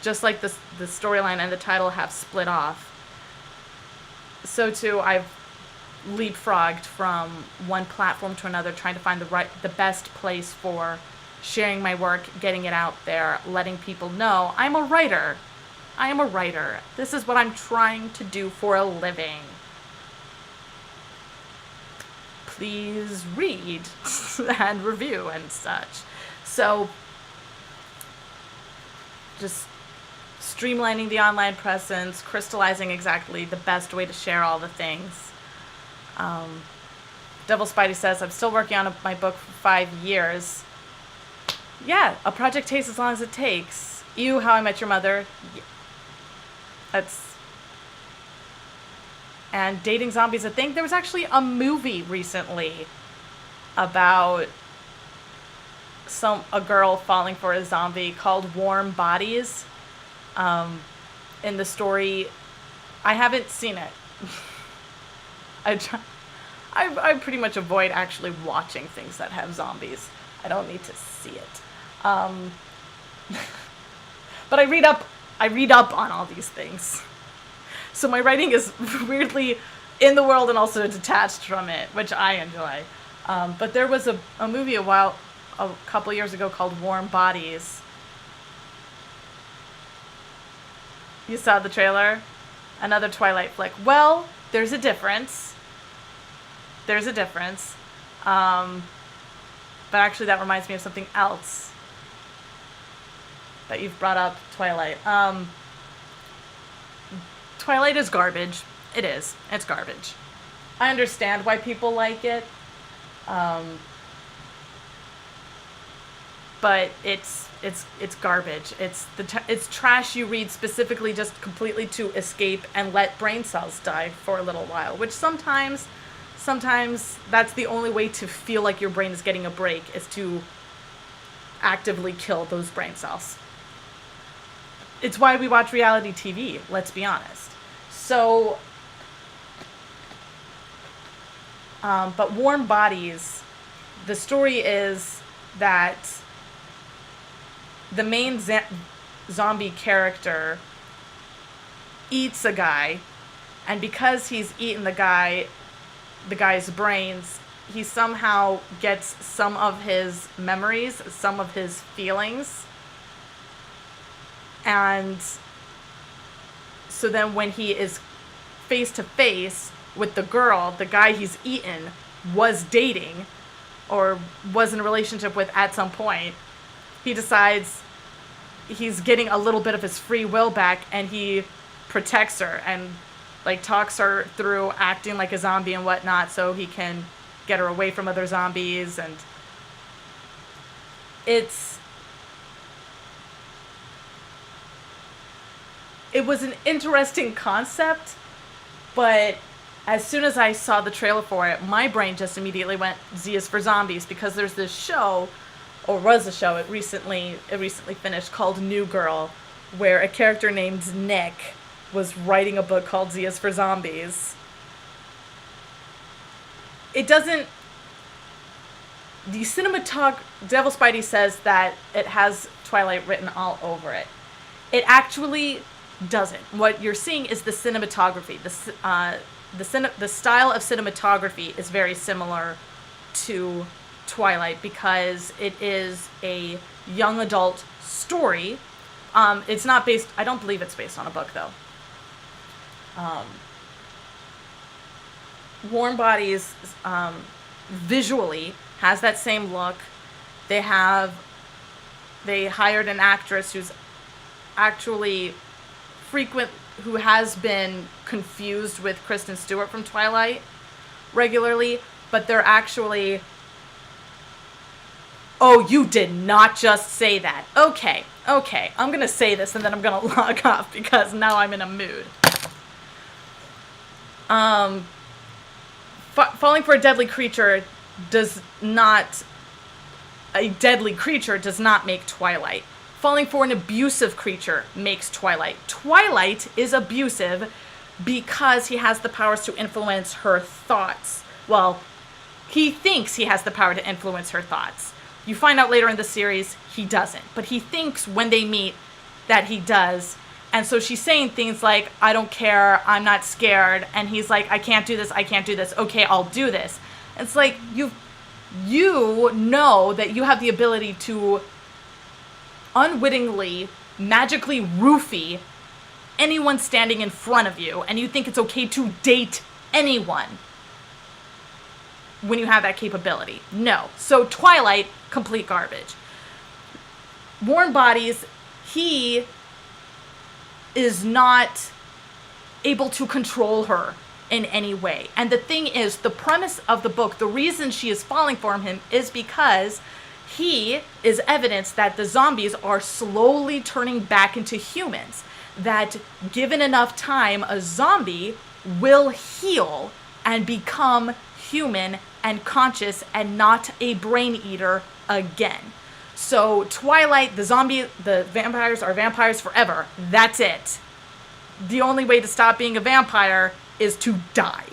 Just like the storyline and the title have split off. So too, I've leapfrogged from one platform to another, trying to find the best place for sharing my work, getting it out there, letting people know I'm a writer. I am a writer. This is what I'm trying to do for a living. Please read and review and such. So, just streamlining the online presence, crystallizing exactly the best way to share all the things. Devil Spidey says, I'm still working on my book for 5 years. Yeah, a project takes as long as it takes. You, How I Met Your Mother. Yeah. And dating zombies a thing. There was actually a movie recently about a girl falling for a zombie called Warm Bodies. In the story, I haven't seen it. I pretty much avoid actually watching things that have zombies. I don't need to see it. But I read up on all these things. So my writing is weirdly in the world and also detached from it, which I enjoy. But there was a movie a couple years ago called Warm Bodies. You saw the trailer? Another Twilight flick. Well, there's a difference. But actually that reminds me of something else that you've brought up, Twilight. Twilight is garbage. It is. It's garbage. I understand why people like it. but it's garbage. It's trash you read specifically just completely to escape and let brain cells die for a little while, which sometimes that's the only way to feel like your brain is getting a break, is to actively kill those brain cells. It's why we watch reality TV, let's be honest. So, but Warm Bodies, the story is that the main zombie character eats a guy, and because he's eaten the guy's brains, he somehow gets some of his memories, some of his feelings. And so then when he is face to face with the girl, the guy he's eaten was dating or was in a relationship with at some point, he decides he's getting a little bit of his free will back, and he protects her and like talks her through acting like a zombie and whatnot so he can get her away from other zombies. And it was an interesting concept, but as soon as I saw the trailer for it, my brain just immediately went Z is for Zombies, because there's this show, or was a show, it recently finished, called New Girl, where a character named Nick was writing a book called Z is for Zombies. It doesn't... Devil Spidey says that it has Twilight written all over it. It actually doesn't. What you're seeing is the cinematography. The style of cinematography is very similar to Twilight because it is a young adult story. It's not based... I don't believe it's based on a book, though. Warm Bodies visually has that same look. They hired an actress who's actually who has been confused with Kristen Stewart from Twilight regularly, but they're actually... Oh, you did not just say that. Okay, I'm gonna say this and then I'm gonna log off because now I'm in a mood. Falling for a deadly creature does not make Twilight. Falling for an abusive creature makes Twilight. Twilight is abusive because he has the powers to influence her thoughts. Well, he thinks he has the power to influence her thoughts. You find out later in the series he doesn't, but he thinks when they meet that he does. And so she's saying things like, I don't care, I'm not scared. And he's like, I can't do this. Okay, I'll do this. It's like, you know that you have the ability to unwittingly, magically roofie anyone standing in front of you, and you think it's okay to date anyone when you have that capability. No. So Twilight, complete garbage. Warm Bodies, he is not able to control her in any way. And the thing is, the premise of the book, the reason she is falling for him is because he is evidence that the zombies are slowly turning back into humans. That given enough time, a zombie will heal and become human and conscious and not a brain eater again. So Twilight, the vampires are vampires forever. That's it. The only way to stop being a vampire is to die.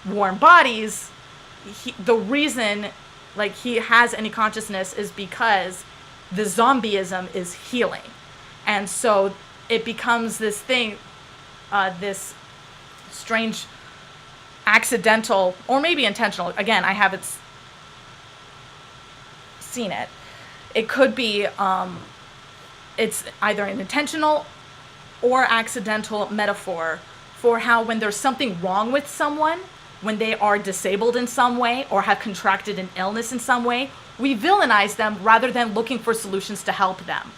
Warm Bodies, the reason he has any consciousness is because the zombieism is healing. And so it becomes this thing, this strange accidental, or maybe intentional, again, I haven't seen it. It could be, it's either an intentional or accidental metaphor for how when there's something wrong with someone, when they are disabled in some way or have contracted an illness in some way, we villainize them rather than looking for solutions to help them.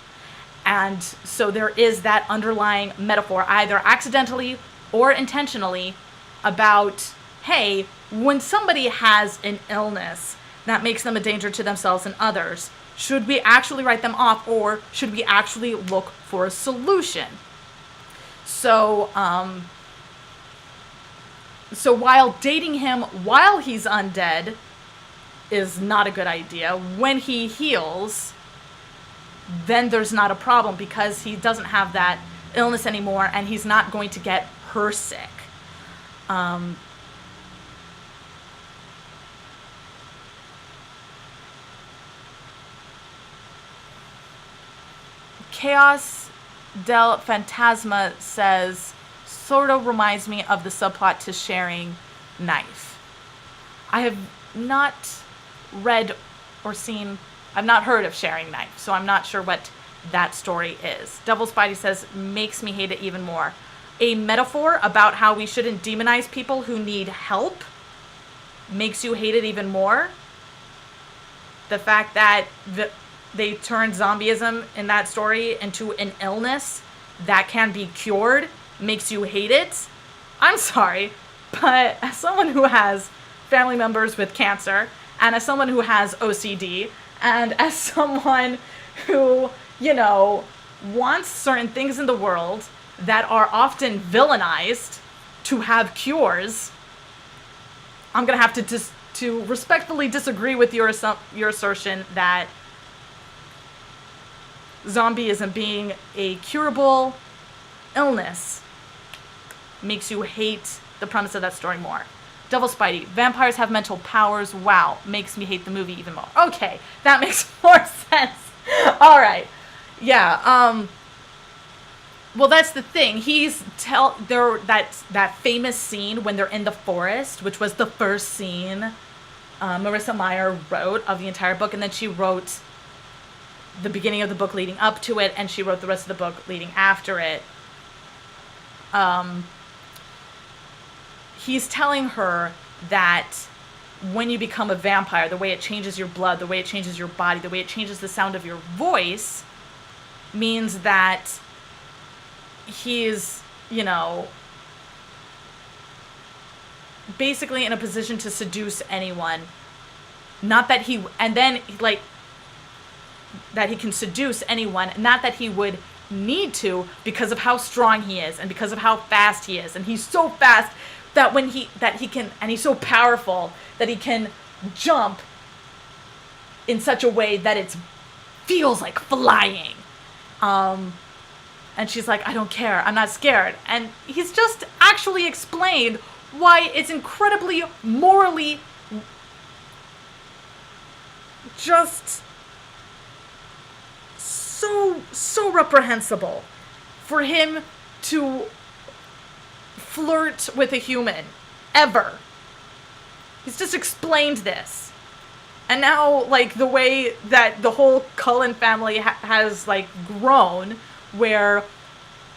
And so there is that underlying metaphor, either accidentally or intentionally, about, hey, when somebody has an illness that makes them a danger to themselves and others, Should we actually write them off, or should we actually look for a solution? So, so while dating him while he's undead is not a good idea, when he heals, then there's not a problem, because he doesn't have that illness anymore, and he's not going to get her sick. Chaos del Fantasma says, sort of reminds me of the subplot to Sharing Knife. I have not read or seen, I've not heard of Sharing Knife, so I'm not sure what that story is. Devil Spidey says, makes me hate it even more. A metaphor about how we shouldn't demonize people who need help makes you hate it even more. The fact that they turned zombieism in that story into an illness that can be cured makes you hate it. I'm sorry, but as someone who has family members with cancer, and as someone who has OCD, and as someone who, you know, wants certain things in the world that are often villainized to have cures, I'm gonna have to respectfully disagree with your assertion that zombieism being a curable illness makes you hate the premise of that story more. Devil Spidey, vampires have mental powers. Wow, makes me hate the movie even more. Okay, that makes more sense. All right, yeah. Well, that's the thing. That famous scene when they're in the forest, which was the first scene Marissa Meyer wrote of the entire book, and then she wrote the beginning of the book leading up to it, and she wrote the rest of the book leading after it. He's telling her that when you become a vampire, the way it changes your blood, the way it changes your body, the way it changes the sound of your voice, means that he's, you know, basically in a position to seduce anyone. Not that he, and then, like, that he can seduce anyone, not that he would need to, because of how strong he is and because of how fast he is. And he's so fast that he can, and he's so powerful that he can jump in such a way that it feels like flying. And she's like, I don't care, I'm not scared. And he's just actually explained why it's incredibly morally just so reprehensible for him to flirt with a human, ever. He's just explained this. And now, like, the way that the whole Cullen family has, like, grown, where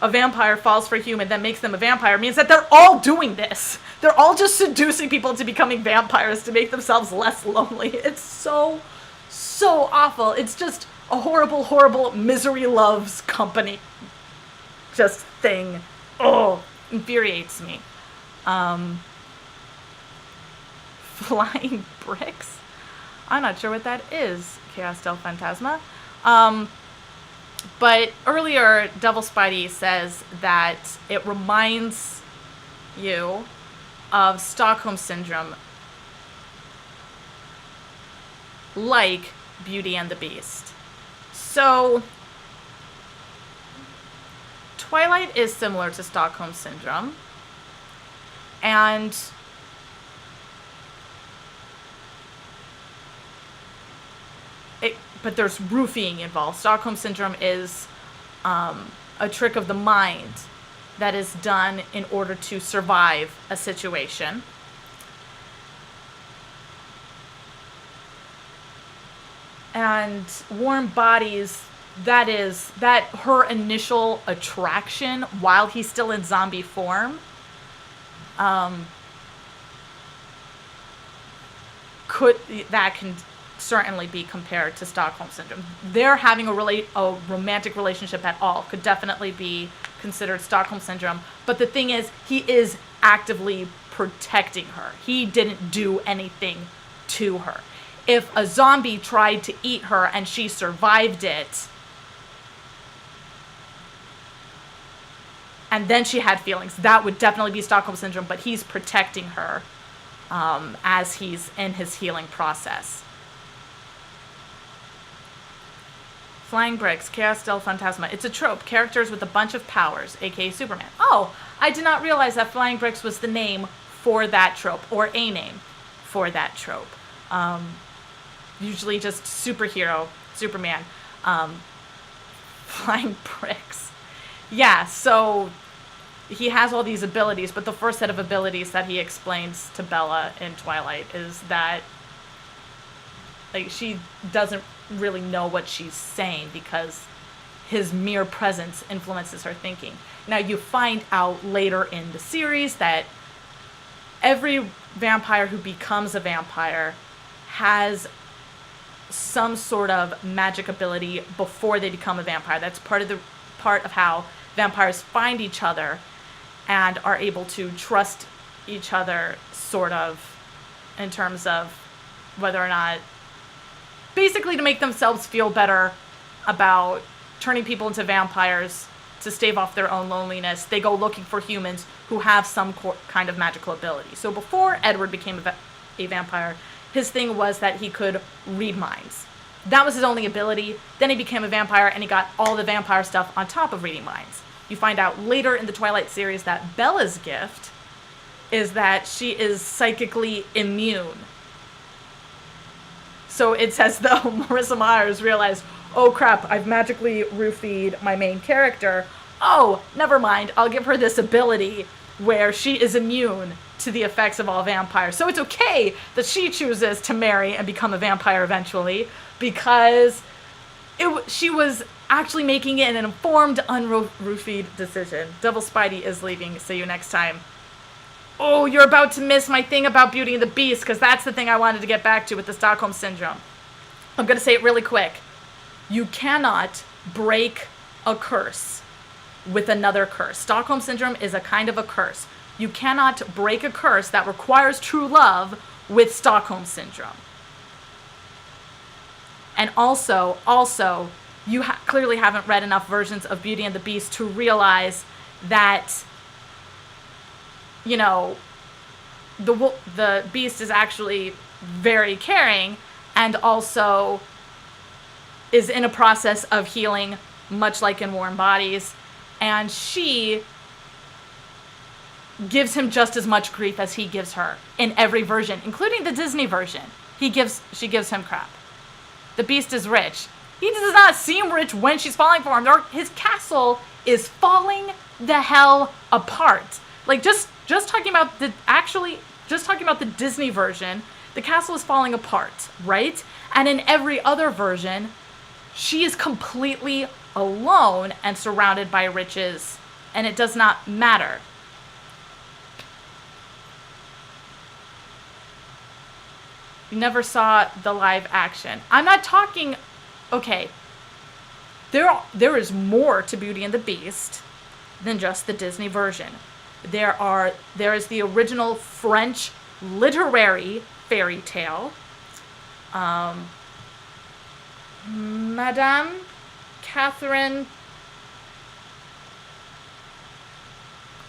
a vampire falls for a human that makes them a vampire, means that they're all doing this. They're all just seducing people into becoming vampires to make themselves less lonely. It's so awful. It's just a horrible, horrible misery loves company just thing. Oh, infuriates me. Flying bricks? I'm not sure what that is, Chaos del Fantasma. But earlier, Devil Spidey says that it reminds you of Stockholm Syndrome, like Beauty and the Beast. So, Twilight is similar to Stockholm Syndrome, and but there's roofing involved. Stockholm Syndrome is a trick of the mind that is done in order to survive a situation. And Warm Bodies, that her initial attraction while he's still in zombie form, can certainly be compared to Stockholm Syndrome. They're having a romantic relationship at all could definitely be considered Stockholm Syndrome. But the thing is, he is actively protecting her. He didn't do anything to her. if a zombie tried to eat her and she survived it, and then she had feelings, that would definitely be Stockholm Syndrome, but he's protecting her as he's in his healing process. Flying bricks, Chaos del Fantasma. It's a trope. Characters with a bunch of powers, aka Superman. Oh, I did not realize that flying bricks was the name for that trope, or a name for that trope. Usually just superhero, Superman. Flying bricks. Yeah, so he has all these abilities, but the first set of abilities that he explains to Bella in Twilight is that, like, she doesn't really know what she's saying because his mere presence influences her thinking. Now, you find out later in the series that every vampire who becomes a vampire has some sort of magic ability before they become a vampire. That's part of how vampires find each other and are able to trust each other, sort of, in terms of whether or not, basically to make themselves feel better about turning people into vampires to stave off their own loneliness. They go looking for humans who have some kind of magical ability. So before Edward became a vampire, his thing was that he could read minds. That was his only ability. Then he became a vampire and he got all the vampire stuff on top of reading minds. You find out later in the Twilight series that Bella's gift is that she is psychically immune. So it's as though Marissa Myers realized, oh crap, I've magically roofied my main character. Oh, never mind, I'll give her this ability where she is immune to the effects of all vampires. So it's okay that she chooses to marry and become a vampire eventually, because she was actually making it an informed, unroofied decision. Devil Spidey is leaving. See you next time. Oh, you're about to miss my thing about Beauty and the Beast, because that's the thing I wanted to get back to with the Stockholm Syndrome. I'm going to say it really quick. You cannot break a curse with another curse. Stockholm Syndrome is a kind of a curse. You cannot break a curse that requires true love with Stockholm Syndrome. And also, you clearly haven't read enough versions of Beauty and the Beast to realize that, you know, the Beast is actually very caring and also is in a process of healing, much like in Warm Bodies. And she gives him just as much grief as he gives her in every version, including the Disney version. She gives him crap. The Beast is rich. He does not seem rich when she's falling for him. His castle is falling the hell apart. Like, just talking about the Disney version, the castle is falling apart, right? And in every other version, she is completely alone and surrounded by riches, and it does not matter. You never saw the live action. I'm not talking... Okay. There is more to Beauty and the Beast than just the Disney version. There is the original French literary fairy tale. Madame Catherine...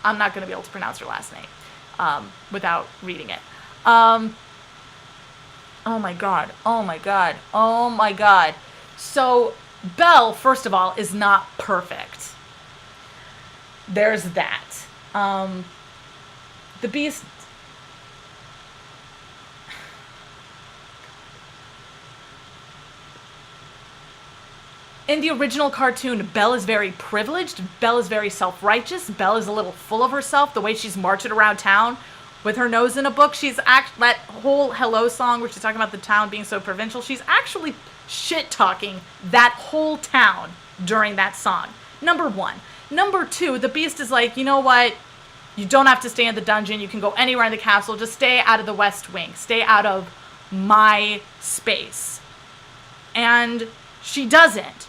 I'm not going to be able to pronounce her last name without reading it. Oh my god. So, Belle, first of all, is not perfect. There's that. The Beast... In the original cartoon, Belle is very privileged. Belle is very self-righteous. Belle is a little full of herself. The way she's marching around town with her nose in a book. That whole Hello song where she's talking about the town being so provincial. She's actually shit-talking that whole town during that song. Number one. Number two, the Beast is like, you know what? You don't have to stay in the dungeon. You can go anywhere in the castle. Just stay out of the West Wing. Stay out of my space. And she doesn't.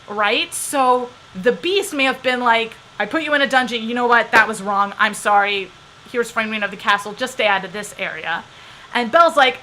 Right? So the Beast may have been like, I put you in a dungeon. You know what? That was wrong. I'm sorry. Here's framing of the castle. Just stay out of this area. And Belle's like,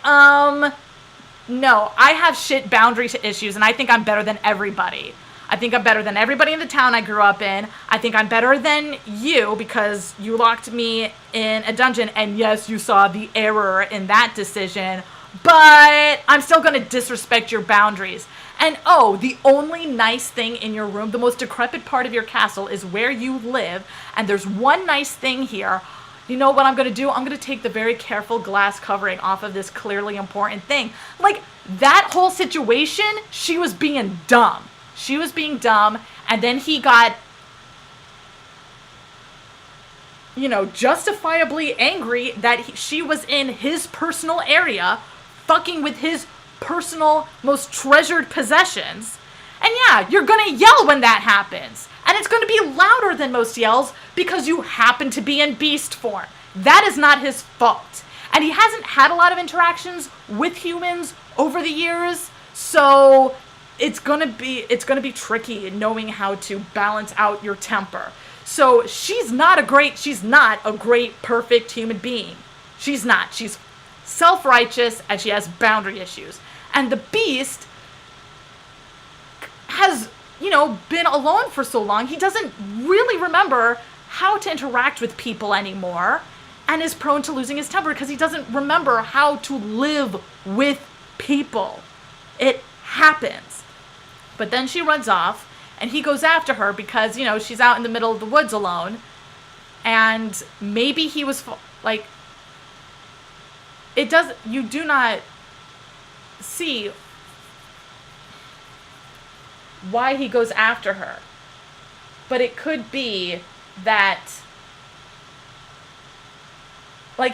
No, I have shit boundary issues, and I think I'm better than everybody. I think I'm better than everybody in the town I grew up in. I think I'm better than you because you locked me in a dungeon, and yes, you saw the error in that decision, but I'm still going to disrespect your boundaries. And oh, the only nice thing in your room, the most decrepit part of your castle, is where you live, and there's one nice thing here. You know what I'm going to do? I'm going to take the very careful glass covering off of this clearly important thing. Like, that whole situation, she was being dumb. She was being dumb, and then he got, justifiably angry that she was in his personal area, fucking with his personal, most treasured possessions. And yeah, you're gonna yell when that happens. And it's gonna be louder than most yells because you happen to be in beast form. That is not his fault. And he hasn't had a lot of interactions with humans over the years, so it's gonna be tricky in knowing how to balance out your temper. So she's not a great, perfect human being. She's not. She's self-righteous, and she has boundary issues. And the beast has, been alone for so long, he doesn't really remember how to interact with people anymore, and is prone to losing his temper because he doesn't remember how to live with people. It happens. But then she runs off, and he goes after her because, she's out in the middle of the woods alone. And maybe he was, you do not see why he goes after her. But it could be that,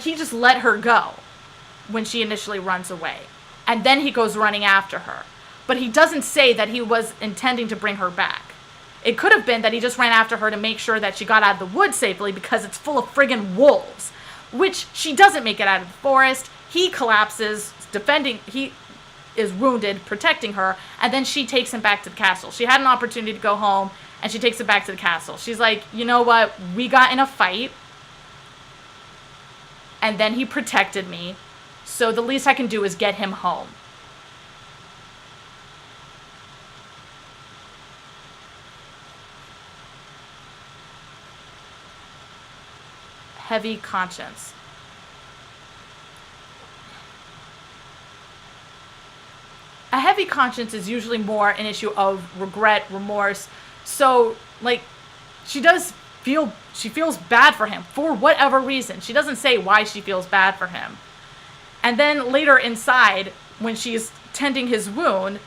he just let her go when she initially runs away. And then he goes running after her. But he doesn't say that he was intending to bring her back. It could have been that he just ran after her to make sure that she got out of the woods safely because it's full of friggin' wolves. Which she doesn't make it out of the forest. He collapses, he is wounded, protecting her, and then she takes him back to the castle. She had an opportunity to go home, and she takes him back to the castle. She's like, you know what? We got in a fight, and then he protected me, so the least I can do is get him home. Heavy conscience. A heavy conscience is usually more an issue of regret, remorse. So, she feels bad for him for whatever reason. She doesn't say why she feels bad for him. And then later inside, when she's tending his wound,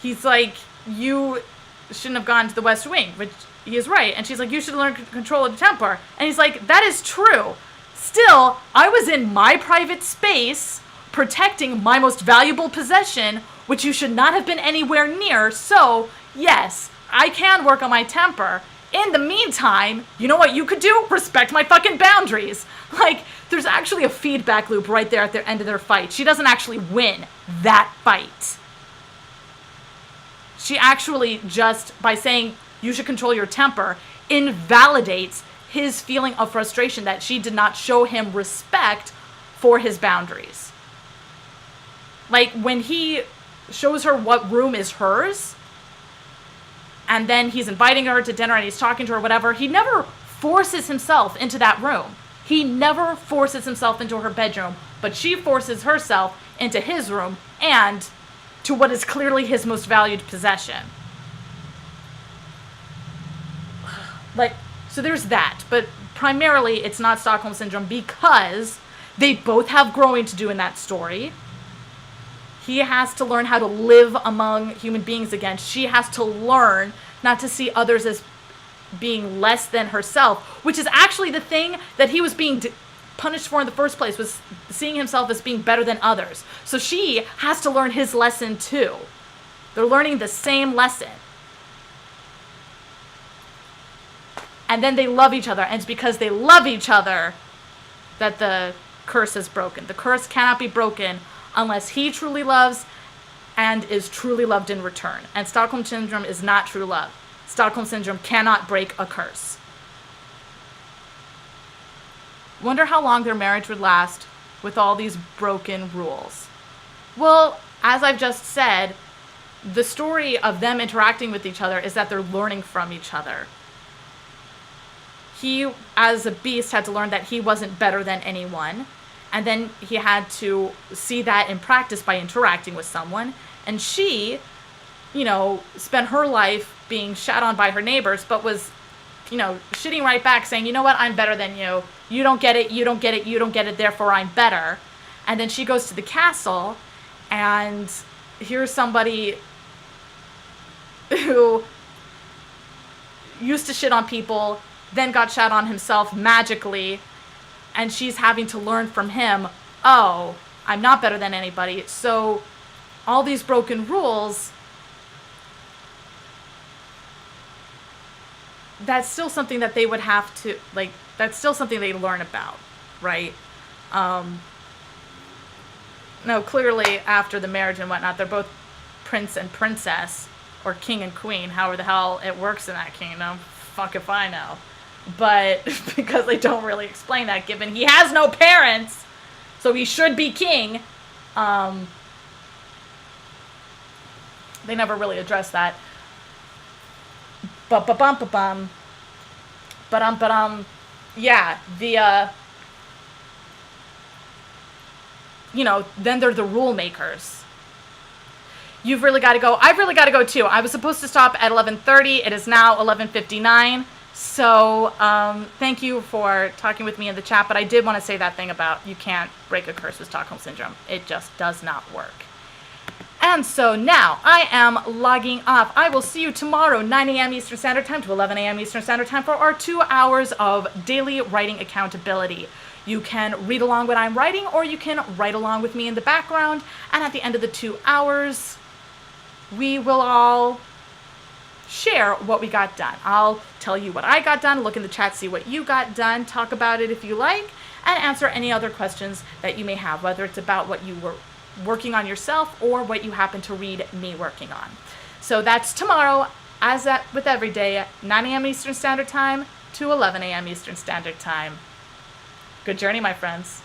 he's like, you shouldn't have gone to the West Wing, which he is right. And she's like, you should learn to control the temper. And he's like, that is true. Still, I was in my private space protecting my most valuable possession, which you should not have been anywhere near. So, yes, I can work on my temper. In the meantime, you know what you could do? Respect my fucking boundaries. There's actually a feedback loop right there at the end of their fight. She doesn't actually win that fight. She actually, just by saying you should control your temper, invalidates his feeling of frustration that she did not show him respect for his boundaries. When he shows her what room is hers, and then he's inviting her to dinner and he's talking to her, whatever, he never forces himself into that room. He never forces himself into her bedroom, but she forces herself into his room and to what is clearly his most valued possession. So there's that, but primarily it's not Stockholm Syndrome because they both have growing to do in that story. He has to learn how to live among human beings again. She has to learn not to see others as being less than herself, which is actually the thing that he was being punished for in the first place, was seeing himself as being better than others. So she has to learn his lesson too. They're learning the same lesson. And then they love each other, and it's because they love each other that the curse is broken. The curse cannot be broken unless he truly loves and is truly loved in return. And Stockholm Syndrome is not true love. Stockholm Syndrome cannot break a curse. Wonder how long their marriage would last. with all these broken rules? Well, as I've just said, the story of them interacting with each other is that they're learning from each other. He, as a beast, had to learn that he wasn't better than anyone. And then he had to see that in practice by interacting with someone. And she, spent her life being shat on by her neighbors, but was, shitting right back, saying, you know what, I'm better than you. You don't get it, you don't get it, you don't get it, therefore I'm better. And then she goes to the castle, and here's somebody who used to shit on people, then got shat on himself magically, and she's having to learn from him, oh, I'm not better than anybody. So all these broken rules, that's still something that they would have to, that's still something they learn about, right? No, clearly after the marriage and whatnot, they're both prince and princess, or king and queen, however the hell it works in that kingdom. Fuck if I know. But because they don't really explain that, given he has no parents, so he should be king. They never really address that. Yeah, then they're the rule makers. You've really got to go. I've really got to go too. I was supposed to stop at 11:30. It is now 11:59. So thank you for talking with me in the chat. But I did want to say that thing about you can't break a curse with Stockholm Syndrome. It just does not work. And so now I am logging off. I will see you tomorrow, 9 a.m. Eastern Standard Time to 11 a.m. Eastern Standard Time for our 2 hours of daily writing accountability. You can read along what I'm writing, or you can write along with me in the background. And at the end of the 2 hours, we will all share what we got done. I'll tell you what I got done, look in the chat, see what you got done, talk about it if you like, and answer any other questions that you may have, whether it's about what you were working on yourself or what you happen to read me working on. So that's tomorrow, with every day, 9 a.m. Eastern Standard Time to 11 a.m. Eastern Standard Time. Good journey, my friends.